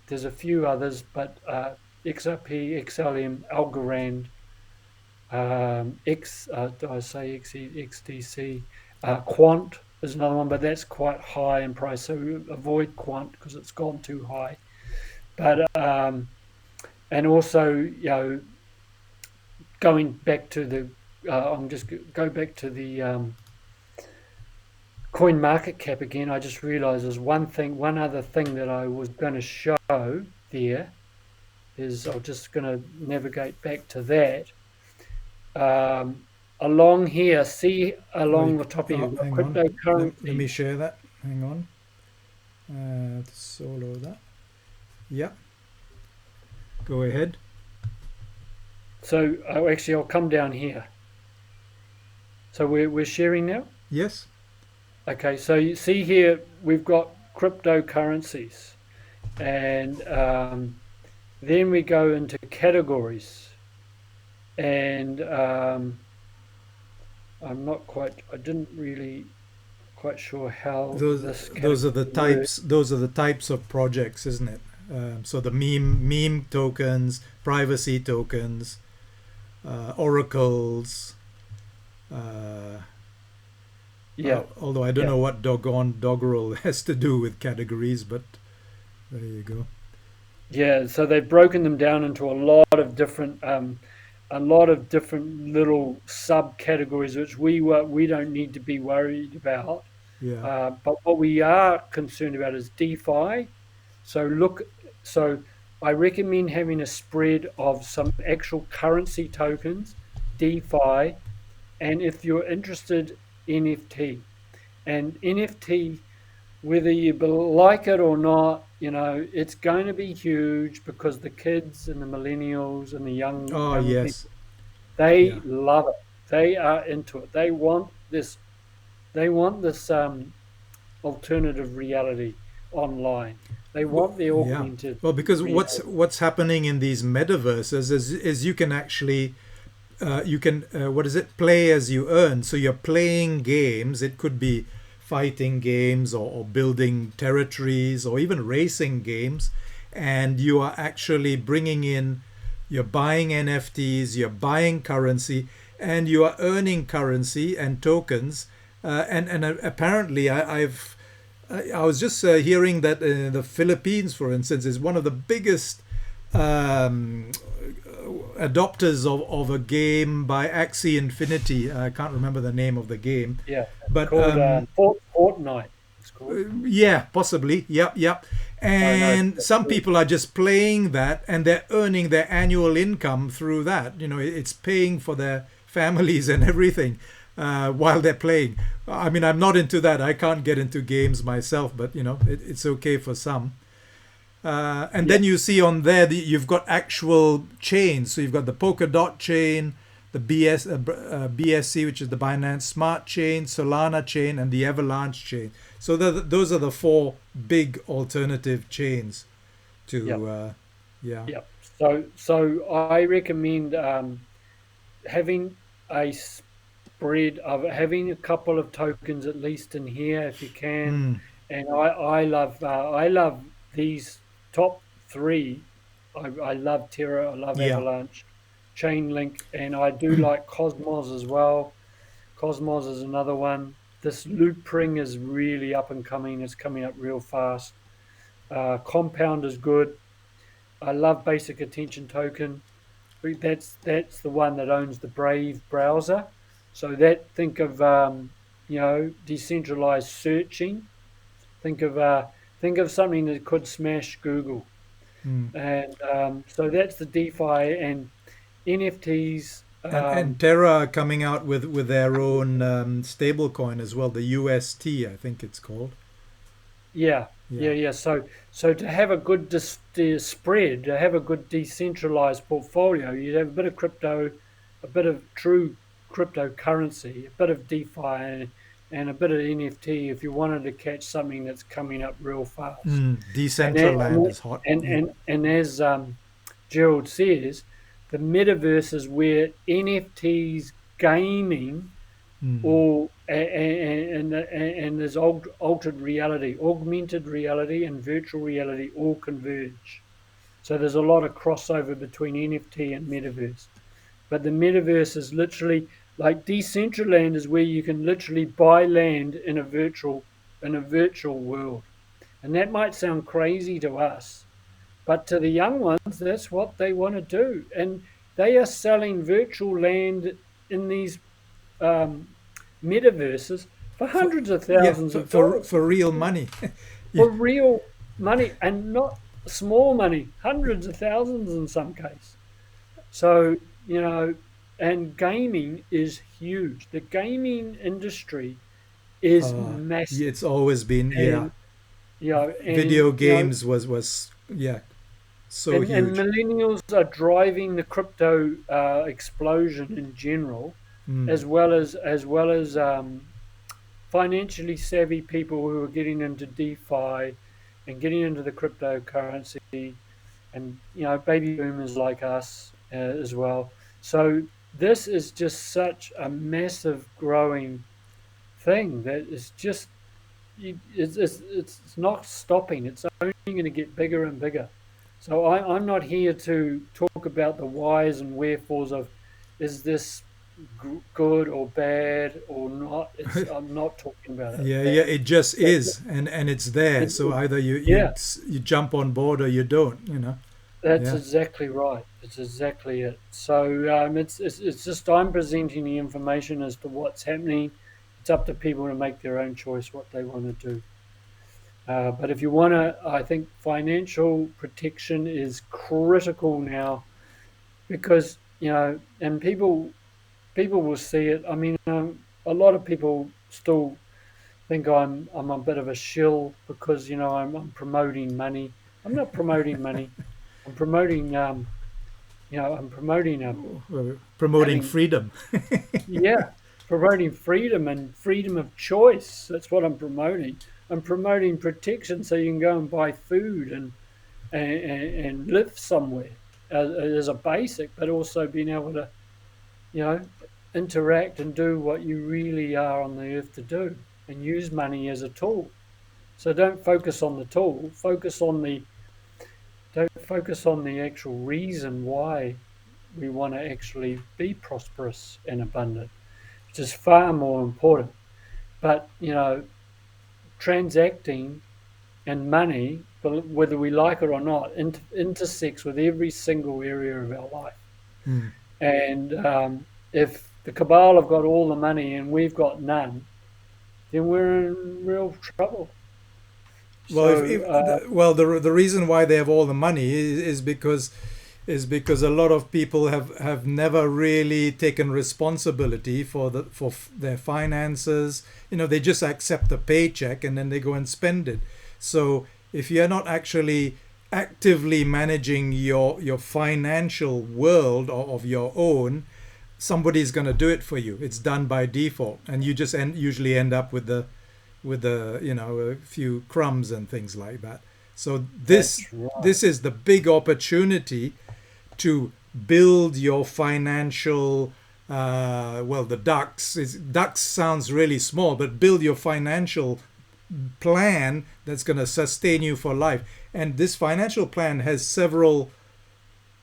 There's a few others, but XRP, XLM, Algorand, did I say XDC? Quant is another one, but that's quite high in price, so avoid Quant because it's gone too high. But and also, going back to the, I'm just go back to the coin market cap again. I just realised there's one other thing that I was going to show there is I'm just going to navigate back to that. Along here, see along the top of Hang on. cryptocurrency. Let me share that. Hang on. Solo that. Yeah. Go ahead. So actually, I'll come down here. So we're sharing now. Yes. Okay. So you see here, we've got cryptocurrencies, and then we go into categories, and I didn't really quite sure how Those are the types. Those are the types of projects, isn't it? So the meme tokens, privacy tokens, oracles. Although I don't know what doggerel has to do with categories, but there you go. Yeah, so they've broken them down into a lot of different little subcategories, which we don't need to be worried about. Yeah. But what we are concerned about is DeFi. So I recommend having a spread of some actual currency tokens, DeFi, and if you're interested, NFT. And NFT, whether you like it or not, it's going to be huge because the kids and the millennials and the young Yes. people, they love it. They are into it. They want this. They want this alternative reality online. They want the augmented. Well, because reality. what's happening in these metaverses is you can actually what is it, play as you earn. So you're playing games. It could be fighting games or building territories or even racing games, and you are actually you're buying NFTs, you're buying currency, and you are earning currency and tokens. And apparently I was just hearing that the Philippines, for instance, is one of the biggest adopters of a game by Axie Infinity. I can't remember the name of the game. Yeah, but Fortnite. It's called. Yeah, possibly. Yep. And some people are just playing that, and they're earning their annual income through that. It's paying for their families and everything while they're playing. I mean, I'm not into that. I can't get into games myself, but it's okay for some. And then you see on there you've got actual chains. So you've got the Polkadot chain, the BSC, which is the Binance Smart Chain, Solana chain, and the Avalanche chain. So those are the four big alternative chains to So I recommend having a spread of having a couple of tokens at least in here if you can. And I love these top three. I love Terra, I love Avalanche, Chainlink, and I do like Cosmos as well. Cosmos is another one. This Loopring is really up and coming. It's coming up real fast. Compound is good. I love Basic Attention Token. That's the one that owns the Brave browser. So that think of decentralized searching. Think of something that could smash Google, Mm. and so that's the DeFi and NFTs. And Terra coming out with their own stable coin as well, the UST, I think it's called. Yeah, Yeah. yeah. So to have a good spread, to have a good decentralized portfolio, you'd have a bit of crypto, a bit of true cryptocurrency, a bit of DeFi, and a bit of NFT if you wanted to catch something that's coming up real fast. Mm. And that, Decentraland is hot. Yeah. and as Gerald says, the metaverse is where NFTs, gaming, Mm. or and there's altered reality, augmented reality, and virtual reality all converge. So there's a lot of crossover between NFT and metaverse. But the metaverse is literally like Decentraland is where you can literally buy land in a virtual world. And that might sound crazy to us, but to the young ones, that's what they want to do. And they are selling virtual land in these um, metaverses for For, hundreds of yeah, thousands of dollars for real money. Yeah. for real money, and not small money, hundreds of thousands in some case. So, and gaming is huge. The gaming industry is massive. It's always been, yeah. And, you know, Video and, you know, games was yeah, so and huge. millennials are driving the crypto explosion in general, Mm. as well as financially savvy people who are getting into DeFi and getting into the cryptocurrency, and baby boomers like us as well. So this is just such a massive growing thing that is just it's not stopping. It's only going to get bigger and bigger. So I'm not here to talk about the whys and wherefores of is this good or bad or not. I'm not talking about it. Yeah, yeah, it just That, is, and it's there. So either yeah, you jump on board or you don't. that's Yeah. exactly right. It's exactly it. So it's just I'm presenting the information as to what's happening. It's up to people to make their own choice what they want to do. But if you want to, I think financial protection is critical now because and people will see it. I mean, a lot of people still think I'm a bit of a shill because I'm promoting money. I'm not promoting money. I'm promoting I'm promoting Promoting having freedom. yeah, promoting freedom and freedom of choice. That's what I'm promoting. I'm promoting protection so you can go and buy food and live somewhere as a basic, but also being able to, you know, interact and do what you really are on the earth to do and use money as a tool. So don't focus on the tool, don't focus on the actual reason why we want to actually be prosperous and abundant, which is far more important. But, transacting and money, whether we like it or not, intersects with every single area of our life. Mm. And if the cabal have got all the money and we've got none, then we're in real trouble. Well, So, the reason why they have all the money is because a lot of people have never really taken responsibility for their finances. They just accept a paycheck and then they go and spend it. So if you're not actually actively managing your financial world of your own, somebody's going to do it for you. It's done by default, and you just usually end up with a few crumbs and things like that. So this that's right. this is the big opportunity to build your financial the ducks sounds really small, but build your financial plan that's going to sustain you for life. And this financial plan has several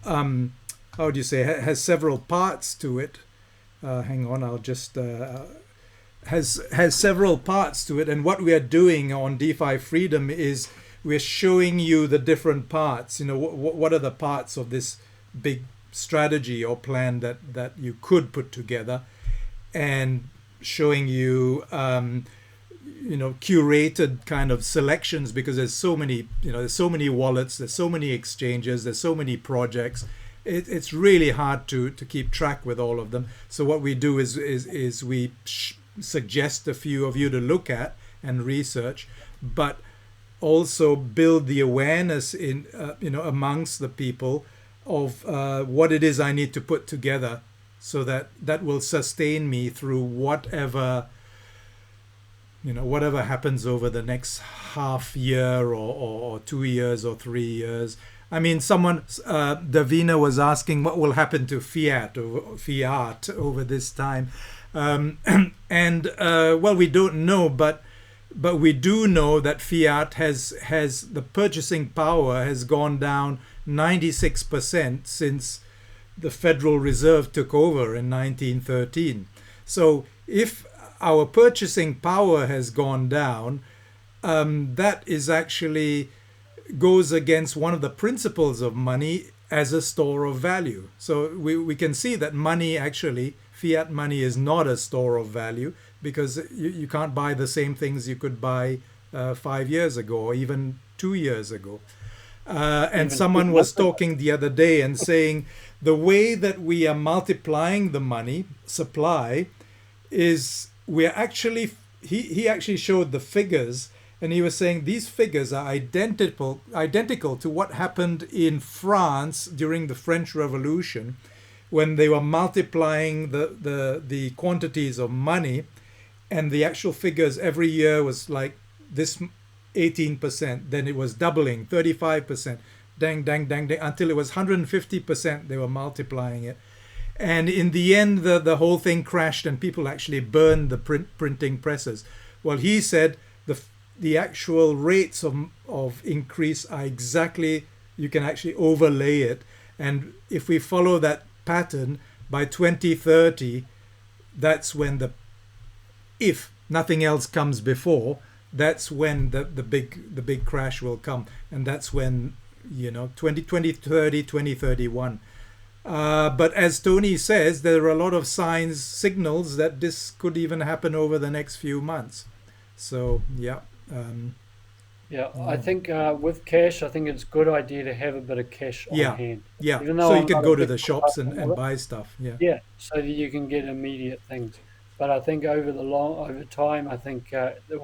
how do you say, has several parts to it. Hang on, I'll just has several parts to it. And what we are doing on DeFi Freedom is we're showing you the different parts. What are the parts of this big strategy or plan that you could put together. and showing you curated kind of selections, because there's so many, there's so many wallets, there's so many exchanges, there's so many projects. It's really hard to keep track with all of them. So what we do is we suggest a few of you to look at and research, but also build the awareness in amongst the people of what it is I need to put together, so that will sustain me through whatever happens over the next half year or 2 years or 3 years. I mean, someone, Davina was asking what will happen to fiat over this time. Well, we don't know, but we do know that fiat has the purchasing power has gone down 96% since the Federal Reserve took over in 1913. So if our purchasing power has gone down, that is actually goes against one of the principles of money as a store of value. So we can see that money, actually, fiat money, is not a store of value, because you can't buy the same things you could buy 5 years ago or even 2 years ago. And someone was talking the other day and saying the way that we are multiplying the money supply is we're actually, he actually showed the figures, and he was saying these figures are identical to what happened in France during the French Revolution, when they were multiplying the quantities of money, and the actual figures every year was like this 18%, then it was doubling, 35%, dang, until it was 150%, they were multiplying it. And in the end, the whole thing crashed, and people actually burned the printing presses. Well, he said the actual rates of increase are exactly, you can actually overlay it. And if we follow that pattern, by 2030, that's when if nothing else comes before, that's when the big crash will come. And that's when, 2030, 2031. But as Tony says, there are a lot of signals that this could even happen over the next few months. So, yeah. I think with cash, I think it's a good idea to have a bit of cash on hand. Yeah, Even though so I'm you can not a go to big the shops and proponent of it. buy stuff. Yeah. Yeah, so that you can get immediate things. But I think over time, I think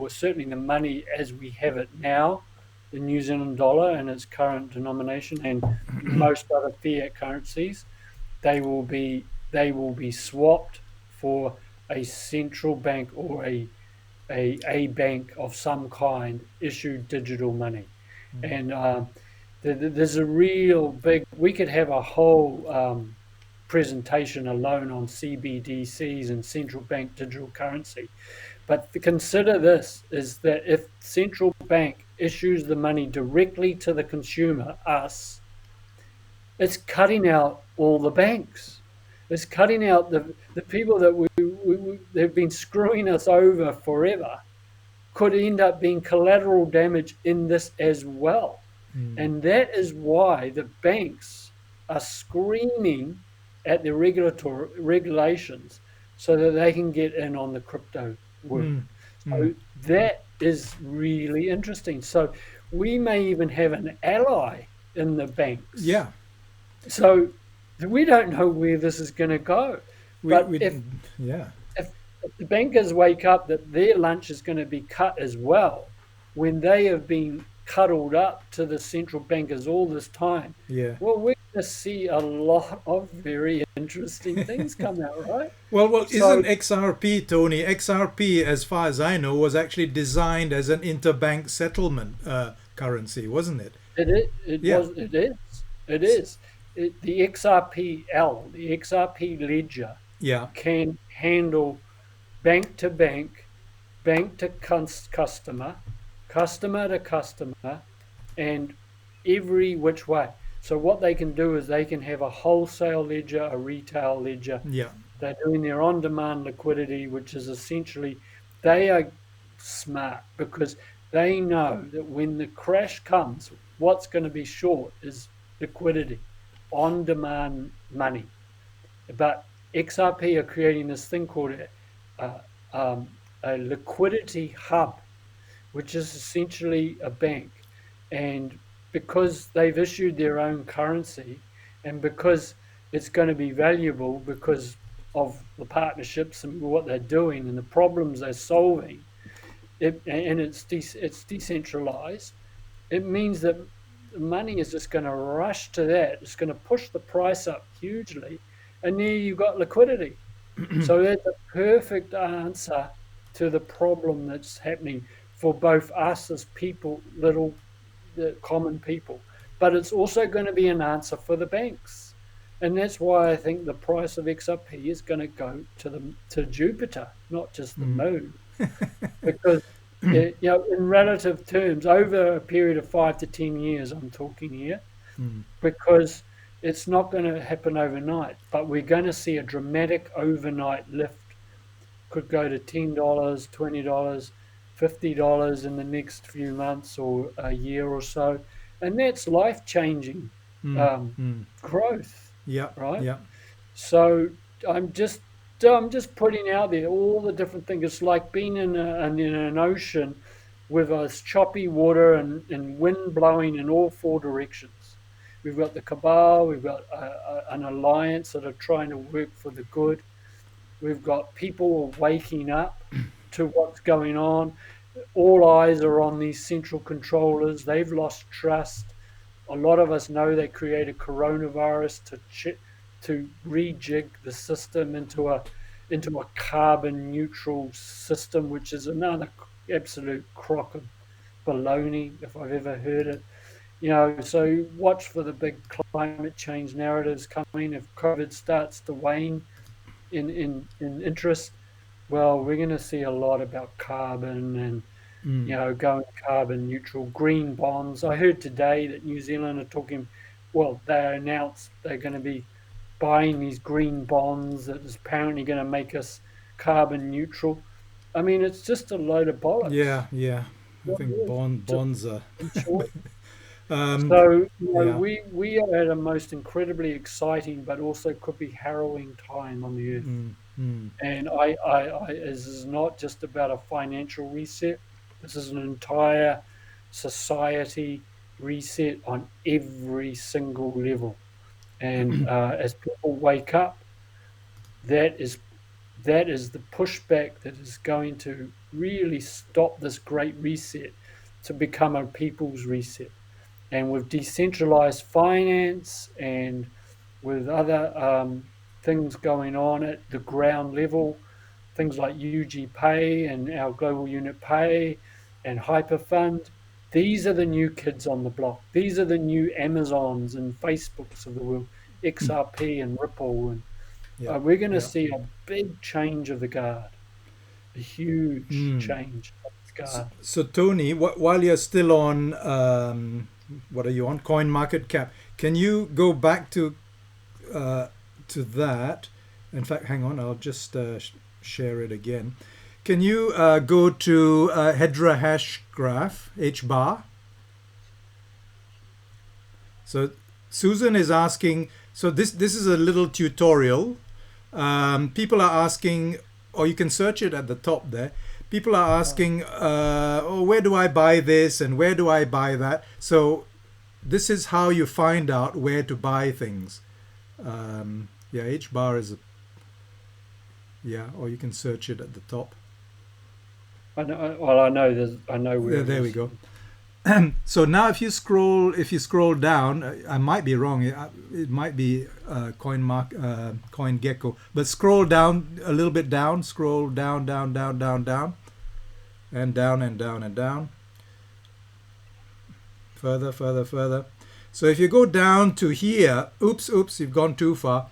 certainly the money as we have it now, the New Zealand dollar and its current denomination, and most other fiat currencies, they will be swapped for a central bank or a bank of some kind issue digital money. And there's a real big, we could have a whole presentation alone on CBDCs and central bank digital currency. But consider this, is that if central bank issues the money directly to the consumer, us, it's cutting out all the banks. It's cutting out the people that they've been screwing us over forever, could end up being collateral damage in this as well. And that is why the banks are screaming at the regulations so that they can get in on the crypto world. So that is really interesting. So we may even have an ally in the banks. Yeah. So we don't know where this is going to go. If the bankers wake up that their lunch is going to be cut as well, when they have been cuddled up to the central bankers all this time, well, we're going to see a lot of very interesting things come out, right? Well, isn't XRP, Tony? XRP, as far as I know, was actually designed as an interbank settlement currency, wasn't it? It is. The XRP-L, the XRP ledger, can handle bank to bank, bank to customer, customer to customer, and every which way. So what they can do is they can have a wholesale ledger, a retail ledger. Yeah. They're doing their on-demand liquidity, which is essentially, they are smart because they know that when the crash comes, what's going to be short is liquidity, on-demand money. But XRP are creating this thing called um, a liquidity hub, which is essentially a bank. And because they've issued their own currency, and because it's going to be valuable because of the partnerships and what they're doing and the problems they're solving, and it's decentralized, it means that the money is just going to rush to that. It's going to push the price up hugely, and there you've got liquidity. So that's a perfect answer to the problem that's happening for both us as people, the common people, but it's also going to be an answer for the banks, and that's why I think the price of XRP is going to go to Jupiter, not just the moon, because in relative terms, over a period of 5 to 10 years, I'm talking here, because it's not going to happen overnight, but we're going to see a dramatic overnight lift. Could go to $10, $20, $50 in the next few months or a year or so, and that's life-changing growth, Yeah, right? yeah. So I'm just I'm just putting out there all the different things. It's like being in an ocean with a choppy water and wind blowing in all four directions. We've got the cabal, we've got an alliance that are trying to work for the good. We've got people waking up to what's going on. All eyes are on these central controllers. They've lost trust. A lot of us know they created coronavirus to rejig the system into a carbon neutral system, which is another absolute crock of baloney if I've ever heard it. So watch for the big climate change narratives coming. If COVID starts to wane in interest, well, we're going to see a lot about carbon and going carbon neutral, green bonds. I heard today that New Zealand are talking. Well, they announced they're going to be buying these green bonds that is apparently going to make us carbon neutral. I mean, it's just a load of bollocks. Yeah, yeah. I What it think is, bonds are. in short. Um, So yeah. we are at a most incredibly exciting, but also could be harrowing time on the earth. And this is not just about a financial reset. This is an entire society reset on every single level. And as people wake up, that is the pushback that is going to really stop this great reset to become a people's reset. And with decentralized finance and with other things going on at the ground level, things like UG Pay and our global unit pay and Hyperfund, these are the new kids on the block. These are the new Amazons and Facebooks of the world, XRP and Ripple. And Yeah, we're going to yeah. see a big change of the guard, a huge Mm. change of the guard. So Tony, while you're still on, what are you on? Coin Market Cap. Can you go back to that? In fact, hang on, I'll just share it again. Can you go to Hedera hash graph, H bar? So Susan is asking, so this is a little tutorial. People are asking, or you can search it at the top there. People are asking, oh, where do I buy this and where do I buy that? So this is how you find out where to buy things. Yeah, H bar is, yeah, or you can search it at the top. I know. Well, I know where. There we go. So now if you scroll down, I might be wrong. It might be CoinGecko, but scroll down a little bit down. Scroll down, and down and down. Further. So if you go down to here, oops, you've gone too far.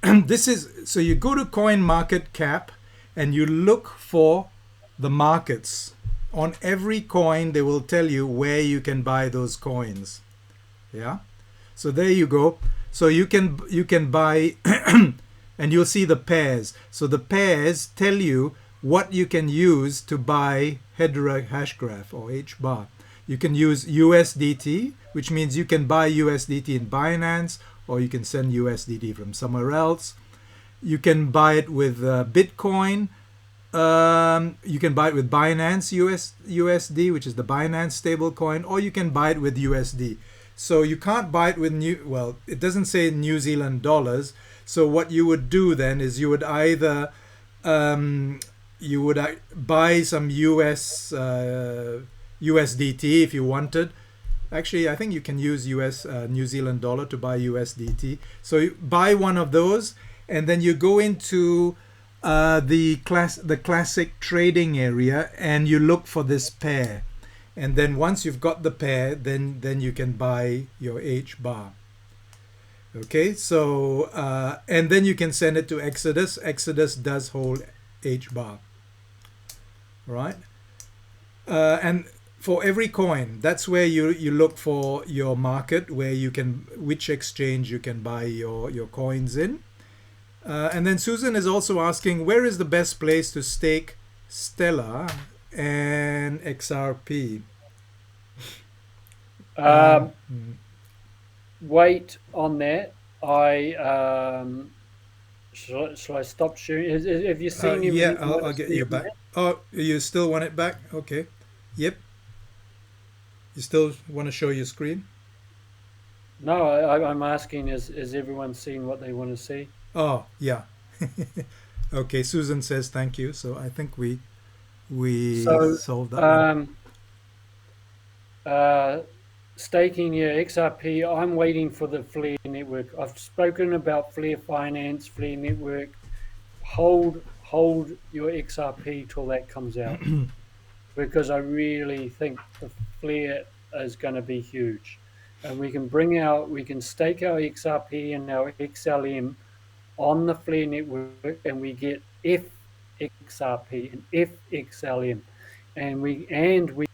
So you go to CoinMarketCap and you look for the markets. On every coin, they will tell you where you can buy those coins. Yeah. So there you go. So you can buy, and you'll see the pairs. So the pairs tell you what you can use to buy Hedera Hashgraph or H bar. You can use USDT, which means you can buy USDT in Binance, or you can send USDT from somewhere else. You can buy it with Bitcoin. You can buy it with Binance USD, which is the Binance stable coin, or you can buy it with USD. So you can't buy it with it doesn't say New Zealand dollars. So what you would do then is you would either buy some USDT if you wanted. Actually, I think you can use New Zealand dollar to buy USDT. So you buy one of those, and then you go into the classic trading area, and you look for this pair. And then once you've got the pair, then you can buy your H bar. Okay, so and then you can send it to Exodus. Exodus does hold H bar. Right? And for every coin, that's where you look for your market, where which exchange you can buy your coins in. And then Susan is also asking, where is the best place to stake Stellar and XRP? Wait on that. Shall I stop sharing? Have you seen? Yeah, I'll get you back. Oh, you still want it back? Okay. Yep. You still want to show your screen? No, I'm asking, is everyone seeing what they want to see? Oh, yeah. Okay, Susan says thank you. So I think we solved that one. Staking your XRP, I'm waiting for the Flare network. I've spoken about Flare Finance, Flare network. Hold your XRP till that comes out, because I really think the Flare is going to be huge, and we can stake our XRP and our XLM on the Flare network, and we get FXRP and FXLM, and we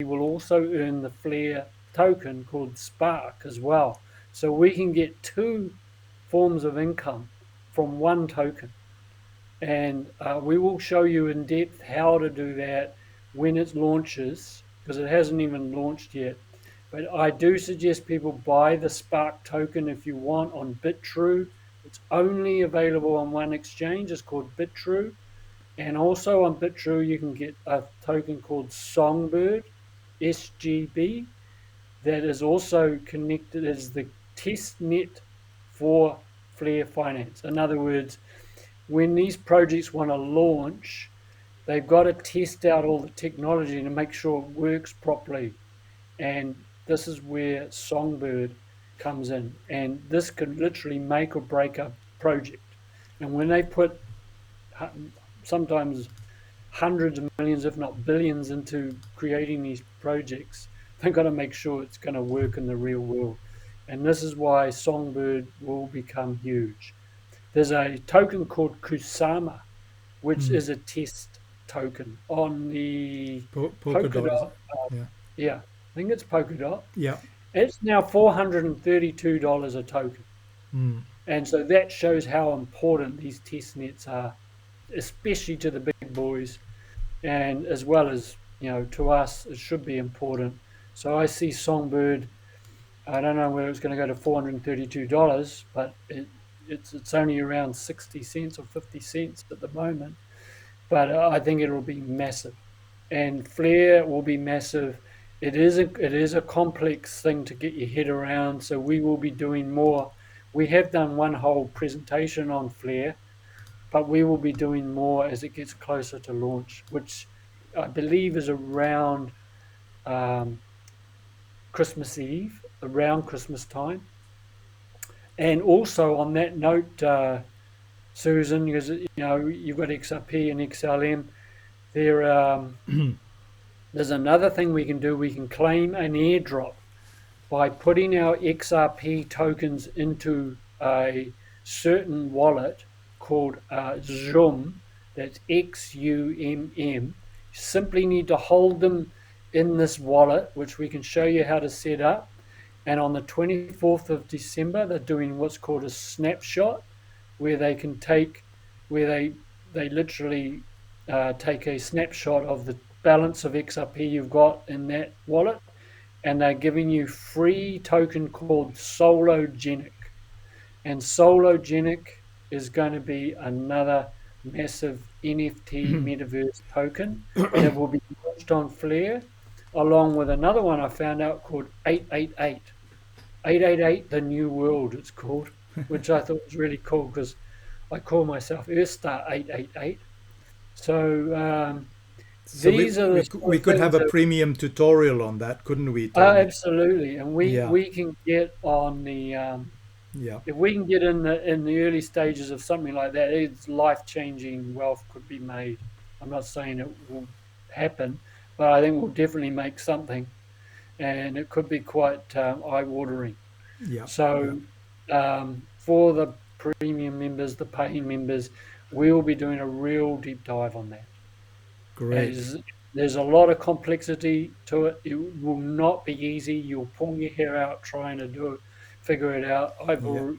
will also earn the Flare token called Spark as well. So we can get two forms of income from one token, and we will show you in depth how to do that when it launches, because it hasn't even launched yet. But I do suggest people buy the Spark token if you want on Bitrue. It's only available on one exchange. It's called Bitrue. And also on Bitrue, you can get a token called Songbird, SGB, that is also connected as the test net for Flare Finance. In other words, when these projects want to launch, they've got to test out all the technology to make sure it works properly. And this is where Songbird comes in. And this can literally make or break a project. And when they put sometimes hundreds of millions, if not billions, into creating these projects, they've got to make sure it's going to work in the real world. And this is why Songbird will become huge. There's a token called Kusama, which is a test token on the Polkadot. Yeah, I think it's Polkadot. Yeah. It's now $432 a token. And so that shows how important these test nets are, especially to the big boys, and as well as, to us, it should be important. So I see Songbird, I don't know where it's going to go to $432, but it's only around 60 cents or 50 cents at the moment. But I think it'll be massive. And Flare will be massive. It is a complex thing to get your head around, so we will be doing more. We have done one whole presentation on Flare, but we will be doing more as it gets closer to launch, which I believe is around Christmas Eve, around Christmas time. And also on that note, Susan, because you've got XRP and XLM, there's another thing we can do. We can claim an airdrop by putting our XRP tokens into a certain wallet called XUMM. That's XUMM. You simply need to hold them in this wallet, which we can show you how to set up. And on the 24th of December, they're doing what's called a snapshot, where they literally take a snapshot of the balance of XRP you've got in that wallet, and they're giving you free token called Sologenic. And Sologenic is going to be another massive NFT metaverse token that will be launched on Flare, along with another one I found out called 888. 888, The New World, it's called, which I thought was really cool because I call myself Earthstar 888. So So these are the sort we of could have things a that premium tutorial on that, couldn't we, Tony? absolutely, and Yeah, we can get on the yeah, if we can get in the early stages of something like that, it's life changing wealth could be made. I'm not saying it will happen, but I think we'll definitely make something, and it could be quite eye watering. yeah, yeah. So for the premium members, the paying members, we'll be doing a real deep dive on that. Great. As there's a lot of complexity to it. It will not be easy. You'll pull your hair out trying to do it, figure it out.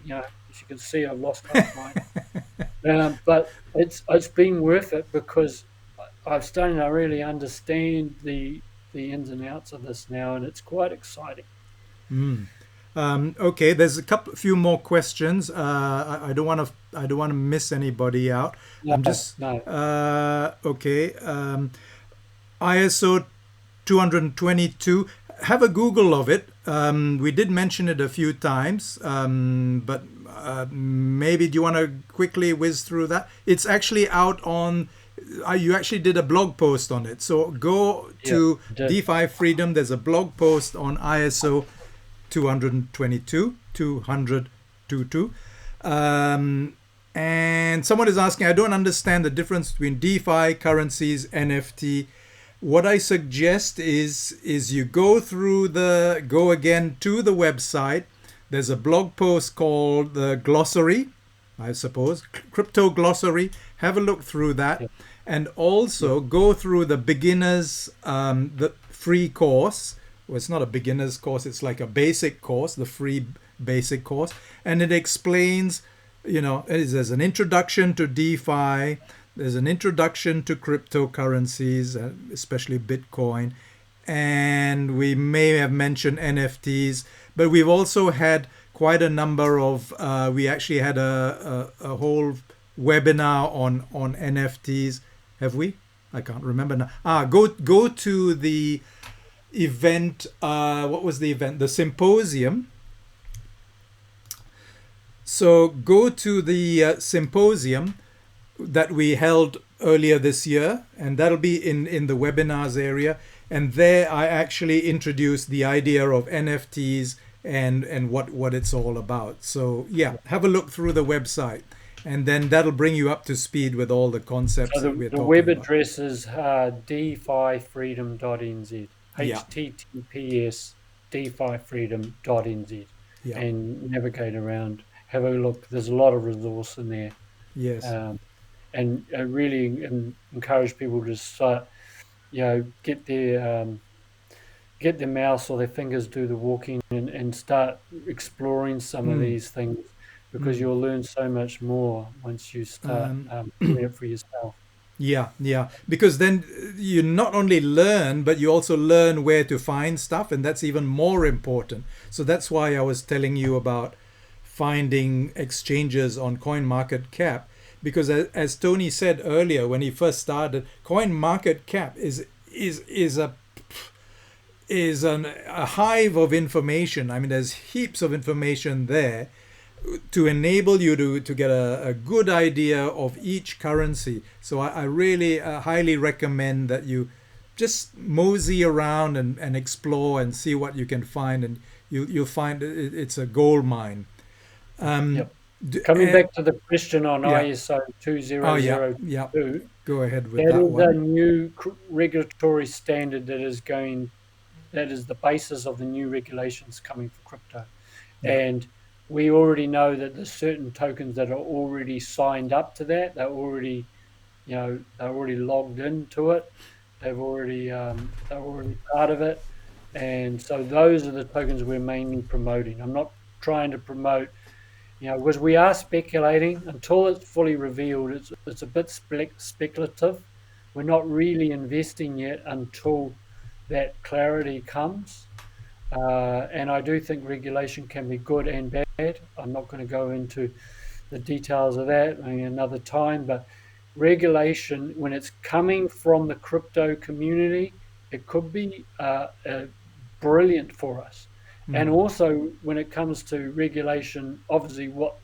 Yeah. As you can see, I've lost half mine. But it's been worth it because I've started to really understand the ins and outs of this now, and it's quite exciting. Okay, there's few more questions. I don't want to miss anybody out. No, I'm just no, okay. ISO 222. Have a Google of it. We did mention it a few times, but maybe do you want to quickly whiz through that? It's actually out on. You actually did a blog post on it. So go yeah, to did. DeFi Freedom. There's a blog post on ISO 222. And someone is asking, I don't understand the difference between DeFi, currencies, NFT. What I suggest is you go again to the website. There's a blog post called the glossary, I suppose, crypto glossary. Have a look through that. Yeah. And also go through the beginners, the free course. Well, it's not a beginner's course, it's like a basic course, the free basic course. And it explains, there's an introduction to DeFi, there's an introduction to cryptocurrencies, especially Bitcoin. And we may have mentioned NFTs, but we've also had quite a number of, we actually had a whole webinar on NFTs. Have we? I can't remember now. Go to the event. What was the event? The symposium. So go to the symposium that we held earlier this year, and that'll be in the webinars area. And there I actually introduced the idea of NFTs and what it's all about. So yeah, have a look through the website, and then that'll bring you up to speed with all the concepts So that we're the talking web about. address is defifreedom.nz. Yeah. HTTPS defifreedom.nz. Yeah. And navigate around. Have a look. There's a lot of resource in there. Yes. And I really encourage people to start, get their mouse or their fingers do the walking and start exploring some of these things, because you'll learn so much more once you start doing it for yourself. Yeah, because then you not only learn, but you also learn where to find stuff, and that's even more important. So that's why I was telling you about finding exchanges on CoinMarketCap, because as Tony said earlier when he first started, CoinMarketCap is a hive of information. I mean, there's heaps of information there to enable you to get a good idea of each currency. So I really highly recommend that you just mosey around and explore and see what you can find, and you'll find it's a gold mine. Yep. Coming back to the question on ISO 2002, yeah. Go ahead with that that is one. a new regulatory standard that is the basis of the new regulations coming for crypto. Yeah. And we already know that there's certain tokens that are already signed up to that. They're already logged into it. They're already part of it. And so those are the tokens we're mainly promoting. I'm not trying to promote, because we are speculating until it's fully revealed. It's a bit speculative. We're not really investing yet until that clarity comes. And I do think regulation can be good and bad. I'm not going to go into the details of that another time, but regulation, when it's coming from the crypto community, it could be brilliant for us. And also, when it comes to regulation, obviously, what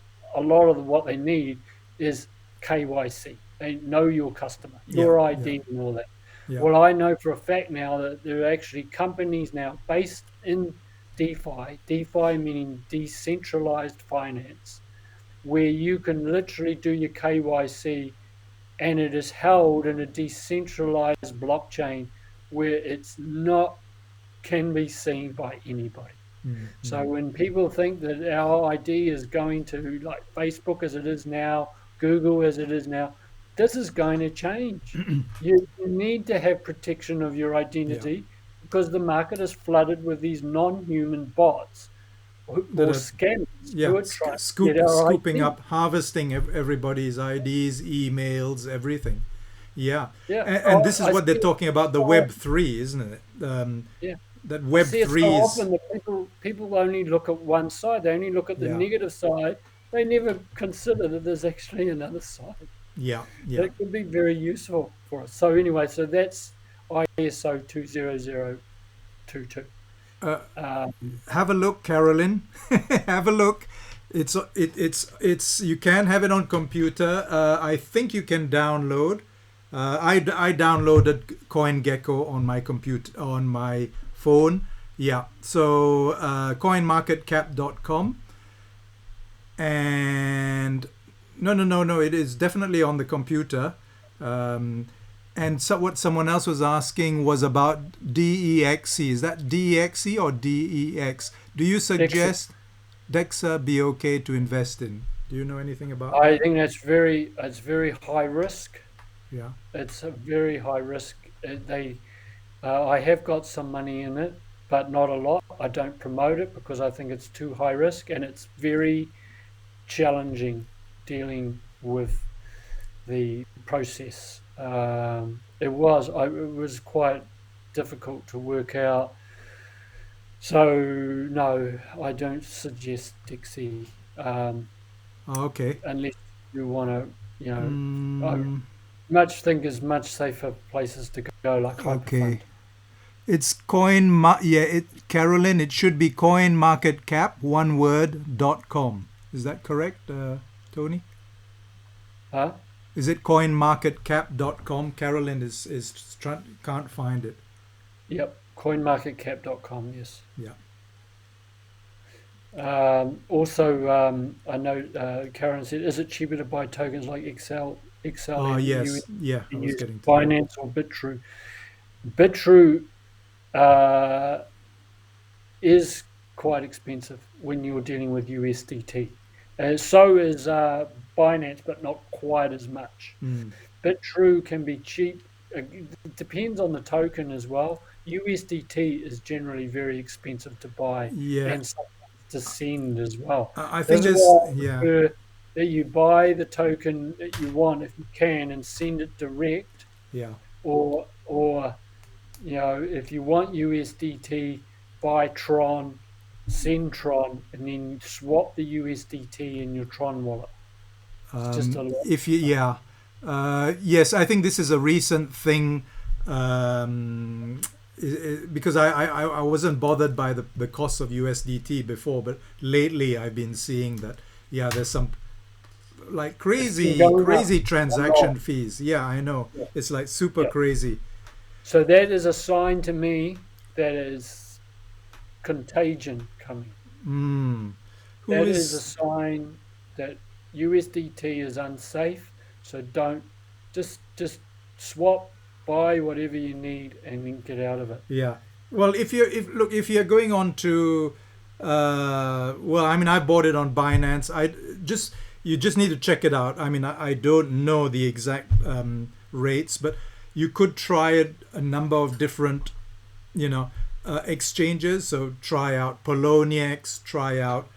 they need is KYC. They know your customer, your ID, and all that. Yeah. Well, I know for a fact now that there are actually companies now based in DeFi meaning decentralized finance, where you can literally do your KYC and it is held in a decentralized blockchain where it's not can be seen by anybody. So when people think that our ID is going to, like Facebook as it is now, Google as it is now, this is going to change. You need to have protection of your identity because the market is flooded with these non-human bots or scammers who are trying to get our scooping ID. up, harvesting everybody's IDs, emails, everything. Yeah. And this is what they're talking about, the Web3, isn't it? That Web3 so is... often that people only look at one side. They only look at the negative side. They never consider that there's actually another side. That could be very useful for us. So anyway, so that's ISO 20022. Have a look, Carolyn. Have a look. It's you can have it on computer. I think you can download. I downloaded CoinGecko on my computer, on my phone. Yeah. So coinmarketcap.com. And no, it is definitely on the computer. And so what someone else was asking was about DEXE. Is that DEXE or DEX? Do you suggest DEXA be okay to invest in? Do you know anything about I think it's very high risk. Yeah. It's a very high risk. I have got some money in it, but not a lot. I don't promote it because I think it's too high risk and it's very challenging dealing with the process. It was quite difficult to work out. So no, I don't suggest DEXE. Okay. Unless you want to, I think is much safer places to go, like Hyperfund. Okay. It's Carolyn, it should be coinmarketcap, one word, .com. Is that correct, Tony? Huh? Is it coinmarketcap.com? Carolyn can't find it. Yep, coinmarketcap.com, yes. Yeah. Also, I know Karen said, is it cheaper to buy tokens like XL? Oh, yes. Yeah, I was getting to Binance or BitTrue. BitTrue is quite expensive when you're dealing with USDT. So is Binance, but not quite as much. BitTrue can be cheap. It depends on the token as well. USDT is generally very expensive to buy and sometimes to send as well. I think that you buy the token that you want if you can and send it direct. Yeah. Or if you want USDT, buy Tron, send Tron, and then swap the USDT in your Tron wallet. It's just a lot. Yes, I think this is a recent thing because I wasn't bothered by the cost of USDT before, but lately I've been seeing that there's some like crazy transaction fees. Yeah, I know. Yeah. It's like super crazy. So that is a sign to me that is contagion coming. That is a sign that USDT is unsafe. So don't just swap, buy whatever you need, and then get out of it. Yeah. Well, if you're going on to, I bought it on Binance. You just need to check it out. I mean, I don't know the exact rates, but you could try it a number of different, exchanges. So try out Poloniex, try out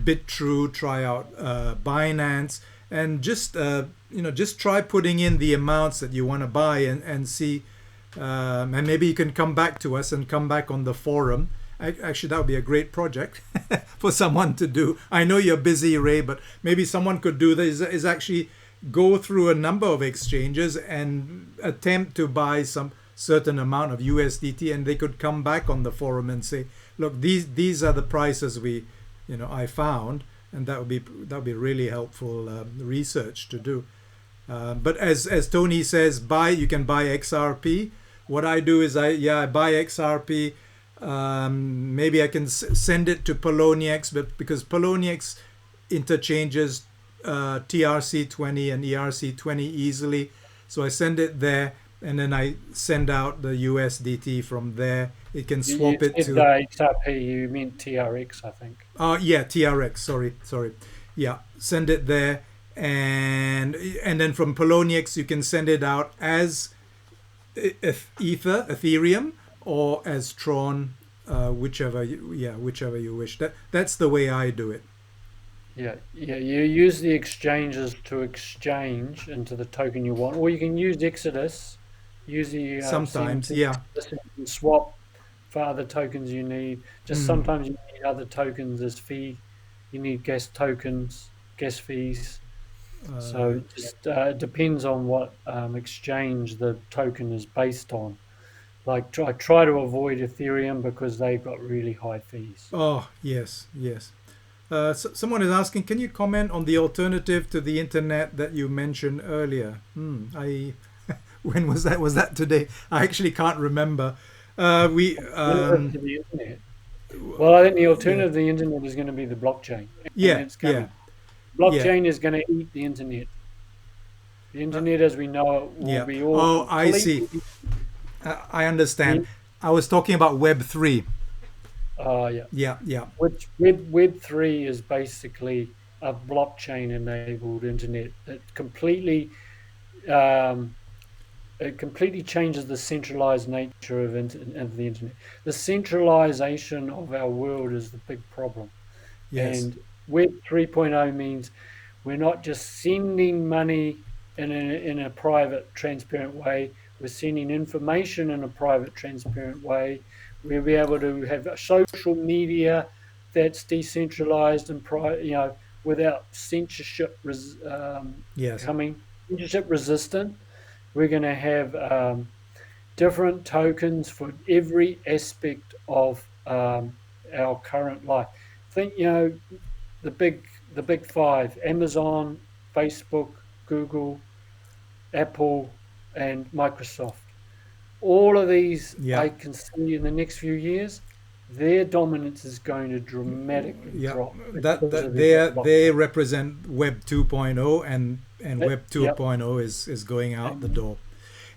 BitTrue, try out Binance, and just try putting in the amounts that you want to buy and see, and maybe you can come back to us and come back on the forum. Actually, that would be a great project for someone to do. I know you're busy, Ray, but maybe someone could do this. Is actually go through a number of exchanges and attempt to buy some certain amount of USDT, and they could come back on the forum and say, look, these are the prices I found, and that would be really helpful research to do. But as Tony says, you can buy XRP. What I do is I buy XRP. Maybe I can send it to Poloniex, but because Poloniex interchanges TRC20 and ERC20 easily, so I send it there, and then I send out the USDT from there. It can swap it to XRP. You meant TRX, I think. Yeah, TRX. Sorry. Yeah, send it there, and then from Poloniex you can send it out as Ethereum, or as Tron, whichever you wish. That's the way I do it. Yeah. You use the exchanges to exchange into the token you want, or you can use Exodus. Use the sometimes, and swap for other tokens you need. Just sometimes you need other tokens as fee. You need gas tokens, gas fees. So it just depends on what exchange the token is based on. Like I try to avoid Ethereum because they've got really high fees. Oh, yes. Someone is asking, can you comment on the alternative to the internet that you mentioned earlier? When was that? Was that today? I actually can't remember. To the internet. Well, I think the alternative to the internet is going to be the blockchain. Blockchain is going to eat the internet. The internet, as we know it, will be all. Oh, I see. I understand. I was talking about Web3. Yeah. Which Web3 is basically a blockchain-enabled internet that completely changes the centralized nature of the internet. The centralization of our world is the big problem. Yes. And Web 3.0 means we're not just sending money in a private, transparent way. We're sending information in a private, transparent way. We'll be able to have social media that's decentralized and without censorship censorship resistant. We're going to have different tokens for every aspect of our current life. Think, the big five: Amazon, Facebook, Google, Apple, and Microsoft. All of these, I can see in the next few years, their dominance is going to dramatically drop. They represent Web 2.0, and Web 2.0 is going out the door.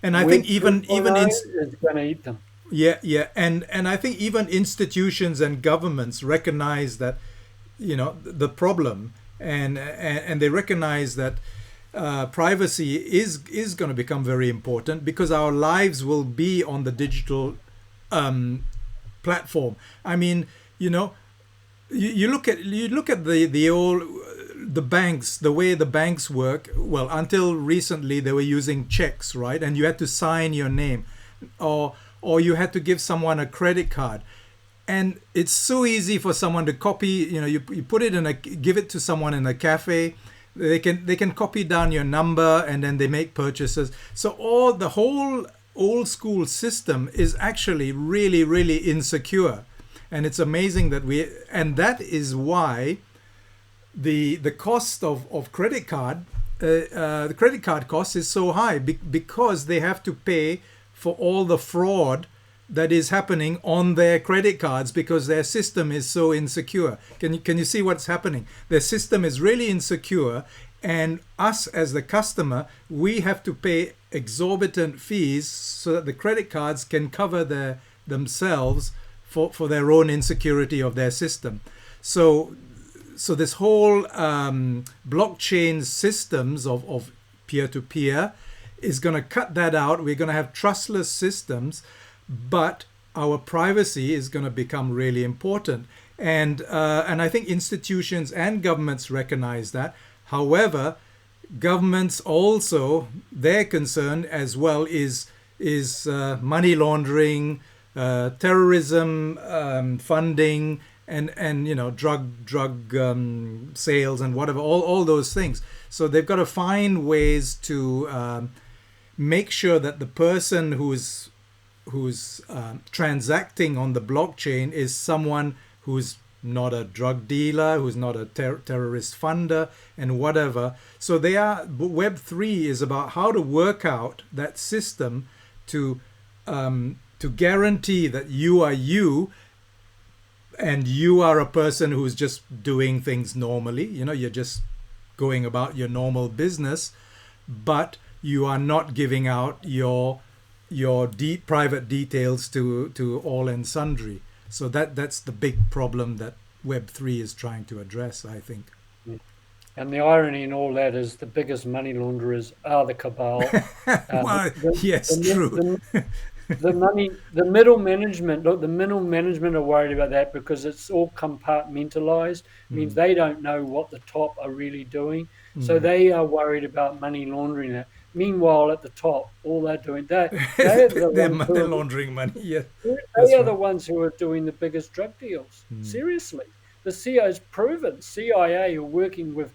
And I think even is going to eat them. Yeah, and I think even institutions and governments recognize that, the problem, and they recognize that privacy is going to become very important, because our lives will be on the digital platform. I mean, you look at the banks, the way the banks work. Well, until recently they were using checks, right? And you had to sign your name, or you had to give someone a credit card. And it's so easy for someone to copy. You put it give it to someone in a cafe. They can copy down your number, and then they make purchases. So the whole old school system is actually really, really insecure. And it's amazing that is why the cost of credit card, the credit card cost is so high, because they have to pay for all the fraud that is happening on their credit cards, because their system is so insecure. Can you see what's happening? Their system is really insecure, and us as the customer, we have to pay exorbitant fees so that the credit cards can cover themselves for their own insecurity of their system. So this whole blockchain systems of peer-to-peer is going to cut that out. We're going to have trustless systems, but our privacy is going to become really important. And I think institutions and governments recognize that. However, governments also, their concern as well is money laundering, terrorism funding, and drug sales and whatever, all those things. So they've got to find ways to make sure that the person who's transacting on the blockchain is someone who's not a drug dealer, who's not a terrorist funder, and whatever. So Web3 is about how to work out that system to guarantee that you are you, and you are a person who's just doing things normally. You're just going about your normal business, but you are not giving out your private details to all and sundry. So that's the big problem that Web3 is trying to address, I think. And the irony in all that is the biggest money launderers are the cabal. Well, yes, true. The middle management, look, the middle management are worried about that because it's all compartmentalized. It means they don't know what the top are really doing. So they are worried about money laundering that. Meanwhile, at the top, all they're doing, they're laundering money. Yeah, they are the ones who are doing the biggest drug deals. Seriously. The CIA's proven. CIA are working with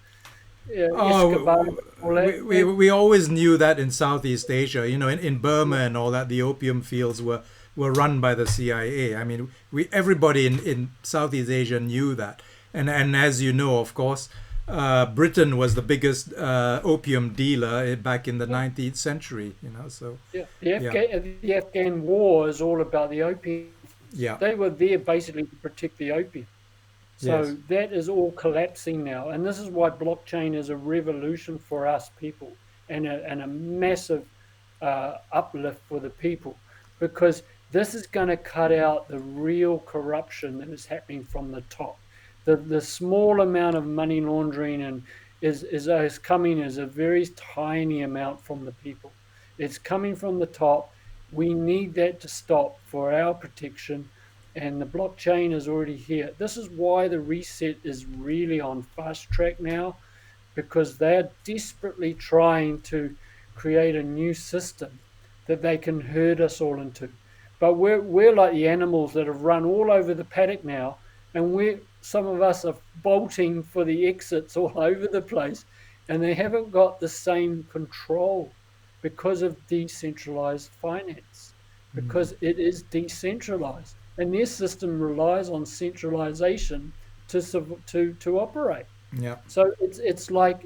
Escobar. We always knew that in Southeast Asia, in Burma and all that, the opium fields were run by the CIA. I mean, everybody in Southeast Asia knew that. And as you know, of course, Britain was the biggest opium dealer back in the 19th century. So the Afghan war is all about the opium. Yeah, they were there basically to protect the opium. So that is all collapsing now, and this is why blockchain is a revolution for us people, and a massive uplift for the people, because this is going to cut out the real corruption that is happening from the top. The small amount of money laundering and is coming as a very tiny amount from the people. It's coming from the top. We need that to stop for our protection. And the blockchain is already here. This is why the reset is really on fast track now, because they're desperately trying to create a new system that they can herd us all into. But we're like the animals that have run all over the paddock now, and some of us are bolting for the exits all over the place, and they haven't got the same control because of decentralized finance, because it is decentralized. And their system relies on centralization to operate. Yeah. So it's like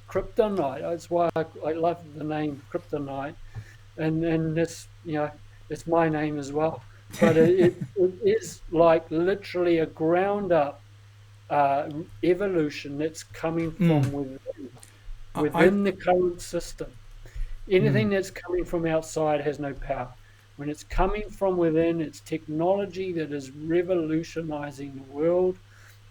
kryptonite. That's why I love the name kryptonite, and it's it's my name as well. But it is like literally a ground up evolution that's coming from within the current system. Anything that's coming from outside has no power. When it's coming from within, it's technology that is revolutionizing the world,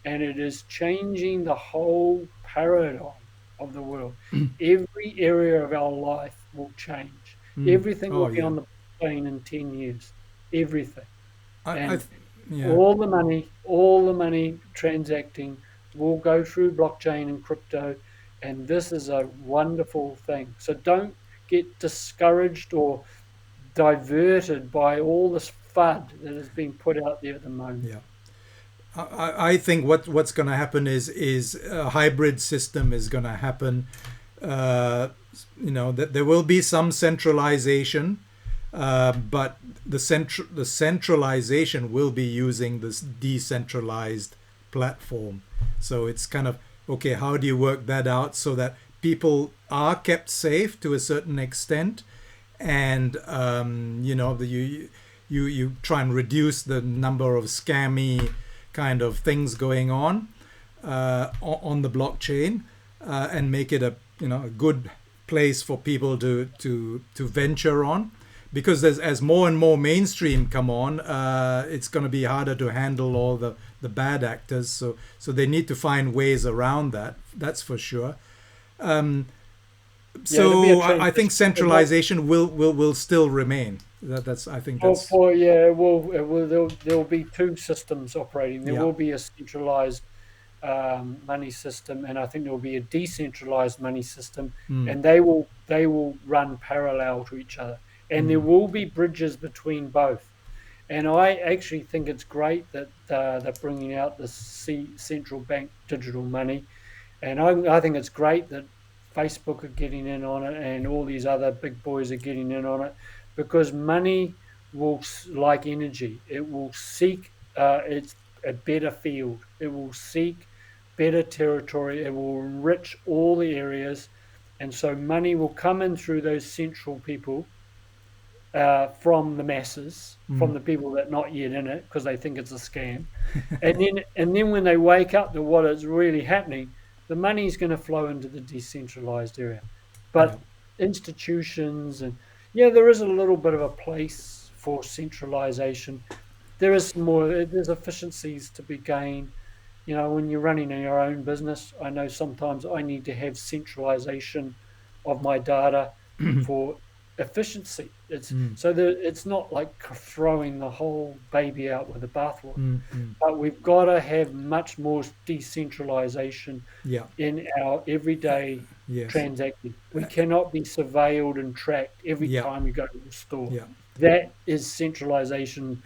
and it is changing the whole paradigm of the world. Every area of our life will change. Everything will be on the blockchain in 10 years. Everything. All the money transacting will go through blockchain and crypto, and this is a wonderful thing. So don't get discouraged or diverted by all this FUD that is being put out there at the moment. Yeah, I think what's going to happen is a hybrid system is going to happen. That there will be some centralization, but the centralization will be using this decentralized platform. So it's kind of okay. How do you work that out so that people are kept safe to a certain extent? And you try and reduce the number of scammy kind of things going on the blockchain, and make it a good place for people to venture on, because as more and more mainstream come on, it's going to be harder to handle all the bad actors. So they need to find ways around that. That's for sure. So I think centralization will still remain. I think that's. There will be two systems operating. There will be a centralized money system, and I think there will be a decentralized money system, and they will run parallel to each other, and there will be bridges between both. And I actually think it's great that they're bringing out the central bank digital money. And I think it's great that Facebook are getting in on it and all these other big boys are getting in on it, because money will, like energy, it will seek it's a better field. It will seek better territory. It will enrich all the areas. And so money will come in through those central people, from the masses, from the people that are not yet in it because they think it's a scam, and then when they wake up to what is really happening, the money is going to flow into the decentralized area. Yeah. But institutions, and yeah, there is a little bit of a place for centralization. There is some more. There's efficiencies to be gained. When you're running your own business, I know sometimes I need to have centralization of my data for efficiency. It's Mm, so that it's not like throwing the whole baby out with the bathwater. mm, mm. But we've got to have much more decentralization Yeah. in our everyday Yes. transacting. We cannot be surveilled and tracked every Yeah. time we go to the store. Yeah. That is centralization,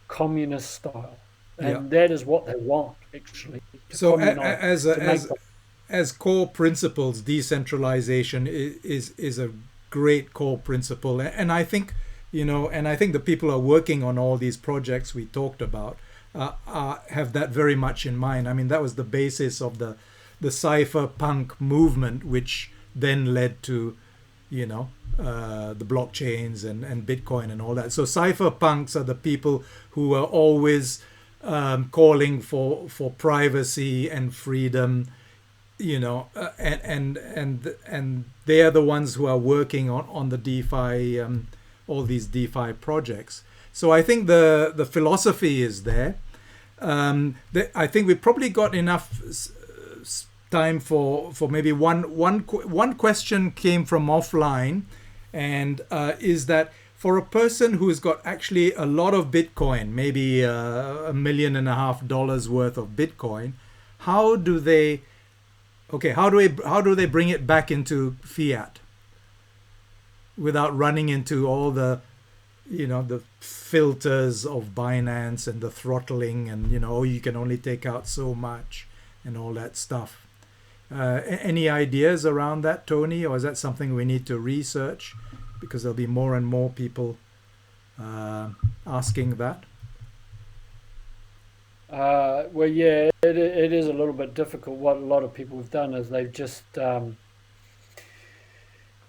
communist style, Yeah. and that is what they want actually, to So communize, as to make as core principles, decentralization is a great core principle, and I think the people who are working on all these projects we talked about have that very much in mind. I mean, that was the basis of the cypherpunk movement, which then led to the blockchains and Bitcoin and all that. So cypherpunks are the people who are always calling for privacy and freedom, and they are the ones who are working on the DeFi, all these DeFi projects. So I think the philosophy is there. I think we've probably got enough time for maybe one question came from offline, and is that for a person who's got actually a lot of Bitcoin, maybe $1.5 million worth of Bitcoin, how do they bring it back into fiat without running into all the the filters of Binance and the throttling and you can only take out so much and all that stuff? Any ideas around that, Tony, or is that something we need to research, because there'll be more and more people asking that? Well, yeah, it is a little bit difficult. What a lot of people have done is they've just,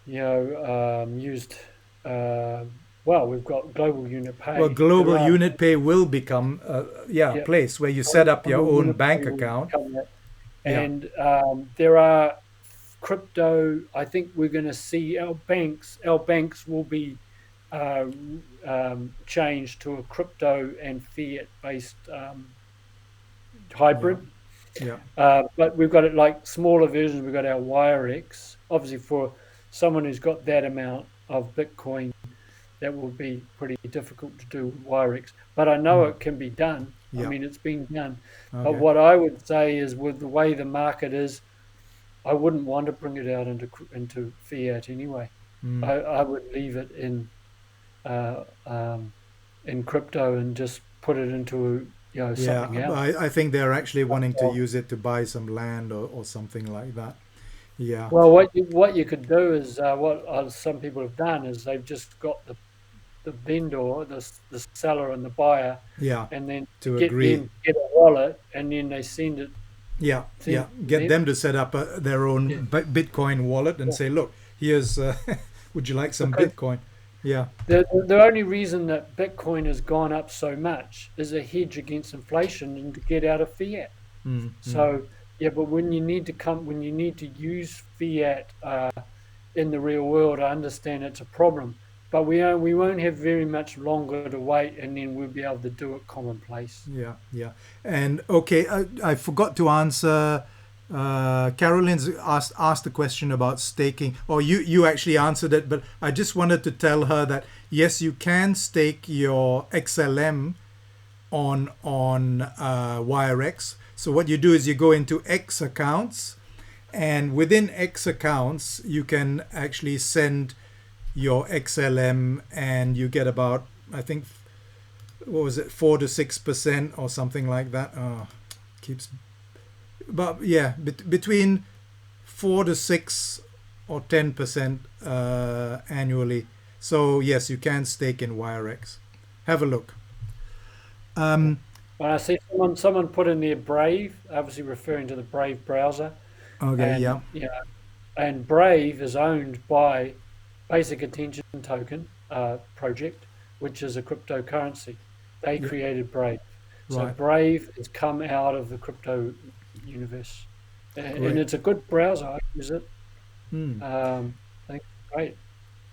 used. Well, we've got global unit Well, pay. There global are, unit pay will become a yeah, place where you set up your global own unit pay bank will account. become that. Yeah. And there are crypto. I think we're going to see our banks will be changed to a crypto and fiat based Yeah. hybrid. Yeah. But we've got it like smaller versions. We've got our WireX. Obviously, for someone who's got that amount of Bitcoin, that will be pretty difficult to do with WireX. But I know Mm. it can be done. I Yeah. mean, it's been done. But Okay. what I would say is, with the way the market is, I wouldn't want to bring it out into fiat anyway. Mm. I would leave it uh, in crypto and just put it into Yeah, something else. I think they're actually wanting to Well, use it to buy some land or something like that. Yeah. well, what you could do is, what some people have done is they've just got the vendor, the seller, and the buyer, Yeah. and then To get agree. them get a wallet, and then they Yeah. send Yeah. it to Get them. them to set up their Yeah, own Bitcoin wallet and yeah. say, look, here's, would you like some Because Bitcoin? Yeah. the only reason that Bitcoin has gone up so much is a hedge against inflation and to get out of fiat. Mm, mm. So yeah, but when you need to use fiat in the real world, I understand it's a problem. But we won't have very much longer to wait, and then we'll be able to do it commonplace. Yeah. Yeah. And okay, I forgot to answer. Caroline's asked a question about staking, or you actually answered it, but I just wanted to tell her that yes, you can stake your XLM on WireX. So what you do is you go into X accounts, and within X accounts you can actually send your XLM, and you get about, I think, what was it, 4 to 6% or something like that. Oh, keeps, but yeah, between 4 to 6 or 10% annually. So yes, you can stake in Wirex. Have a look. Um, When I see someone put in there Brave, obviously referring to the Brave browser, okay, yeah, and and Brave is owned by Basic Attention Token project, which is a cryptocurrency. They yeah, created Brave, so right, Brave has come out of the crypto universe, and great. it's a good browser. I use it. Hmm. I think it's great.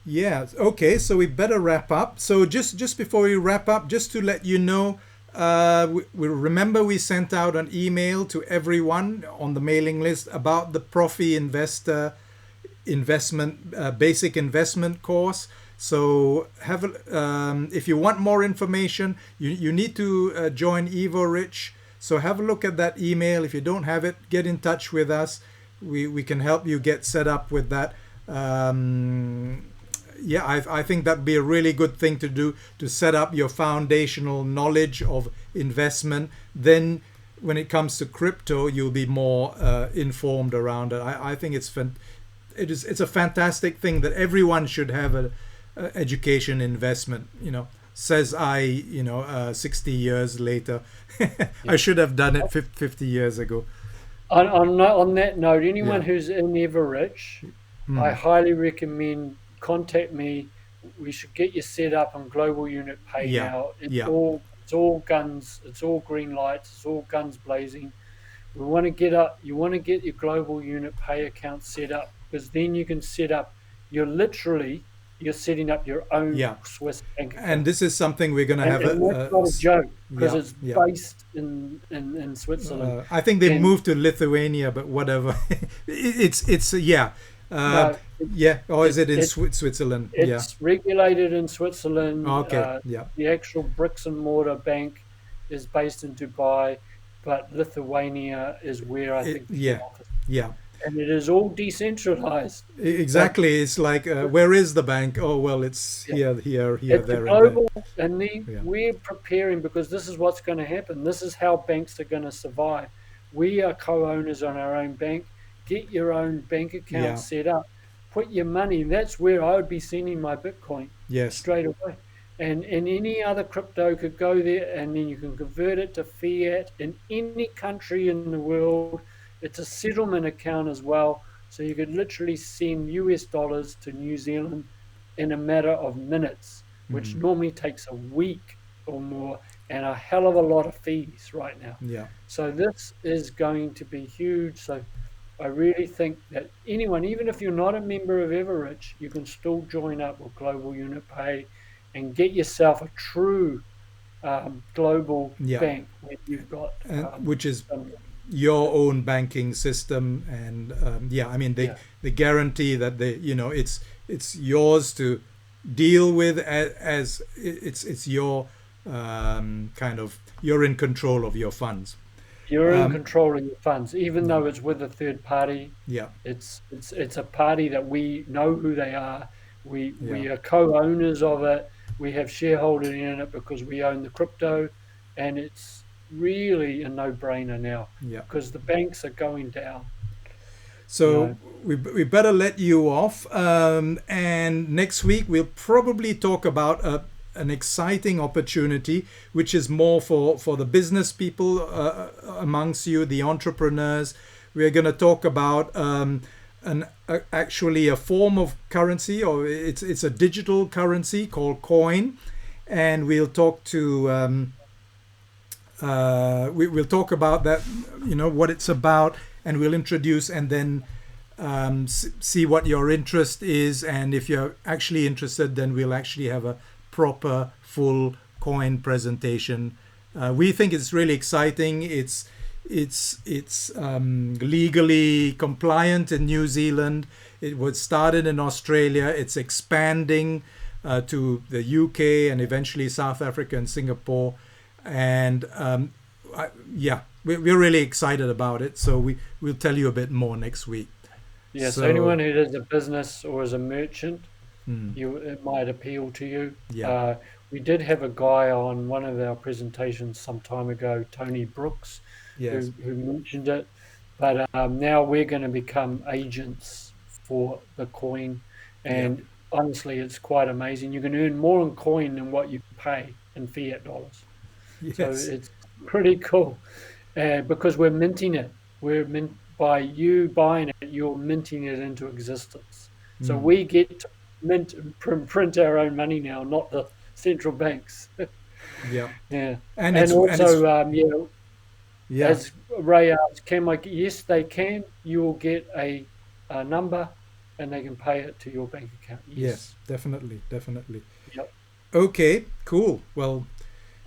Yeah. Okay. So we better wrap up. So just before we wrap up, just to let you know, we remember we sent out an email to everyone on the mailing list about the Profi Investor investment basic investment course. So if you want more information, you need to join EvoRich. So have a look at that email. If you don't have it, get in touch with us. We can help you get set up with that. Yeah, I think that'd be a really good thing to do, to set up your foundational knowledge of investment. Then when it comes to crypto, you'll be more informed around it. I think it's a fantastic thing that everyone should have a education investment, says I, 60 years later. Yeah. I should have done it 50 years ago. On that note, anyone Yeah. who's in Everrich, I Hmm. highly recommend contact me. We should get you set up on Global Unit Pay Yeah. now. It's Yeah. all guns, it's all green lights, it's all guns blazing. We want to get up. You want to get your Global Unit Pay account set up, because then you can set up. You're setting up your own Yeah. Swiss bank And account. this is something we're going to have And that's not a joke, because yeah. it's Yeah. based in Switzerland. I think they And moved to Lithuania, but whatever. It's yeah. no, Yeah. Or is it in it Switzerland? Yeah. it's regulated in Switzerland. Okay. Yeah. The actual bricks and mortar bank is based in Dubai, but Lithuania is where I think the head Yeah. office, Yeah. and it is all decentralized. But Exactly. It's like, where is the bank? Oh, well, it's yeah, here, here, here, it's a there, and there. global, and then Yeah. we're preparing, because this is what's going to happen. This is how banks are going to survive. We are co-owners on our own bank. Get your own bank account Yeah. set up. Put your money. That's where I would be sending my Bitcoin Yes. straight away. And any other crypto could go there, and then you can convert it to fiat in any country in the world. It's a settlement account as well. So you could literally send US dollars to New Zealand in a matter of minutes, which Mhm. normally takes a week or more, and a hell of a lot of fees right now. Yeah. So this is going to be huge. So I really think that anyone, even if you're not a member of Everrich, you can still join up with Global Unit Pay and get yourself a true global Yeah. bank where you've got And which is some, your own banking system, and yeah, I mean yeah, they guarantee that it's yours to deal with, as it's your kind of, you're in control of your funds. you're in Um, control of your funds, even though it's with a third party. yeah. It's a party that we know who they are. Yeah. We are co-owners of it. We have shareholders in it because we own the crypto, and it's really a no-brainer now, Yeah. because the banks are going down. So You know, we better let you off. And next week we'll probably talk about an exciting opportunity, which is more for the business people amongst you, the entrepreneurs. We're going to talk about actually a form of currency, or it's a digital currency called Coin, and we'll talk to. We'll talk about that, what it's about, and we'll introduce, and then see what your interest is. And if you're actually interested, then we'll actually have a proper full coin presentation. We think it's really exciting. It's legally compliant in New Zealand. It was started in Australia. It's expanding to the UK and eventually South Africa and Singapore. And yeah, we're really excited about it. So we'll tell you a bit more next week. yeah. So So anyone who does a business or is a merchant, mm, it might appeal to you. yeah, We did have a guy on one of our presentations some time ago, Tony Brooks, Yes. who mentioned it. But now we're going to become agents for the coin. Yeah. And honestly, it's quite amazing. You can earn more in coin than what you pay in fiat dollars. So Yes. it's pretty cool because we're minting it. By you buying it, you're minting it into existence. So Mm. we get to print our own money now, not the central banks. Yeah. Yeah, And and it's also, yeah. as Ray asked, yes, they can. You will get a number, and they can pay it to your bank account. Yes, Yes. definitely, definitely. Yep. Okay, cool. Well,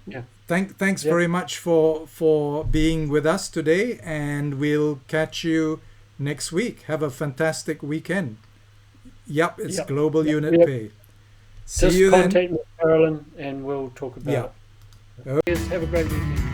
Yeah. thanks Yep. very much for being with us today, and we'll catch you next week. Have a fantastic weekend. Yep, it's Yep. Global Yep. Unit Yep. Pay. See Just you then. contact me, Carolyn, and we'll talk about Yeah. it. Yes, have a great weekend.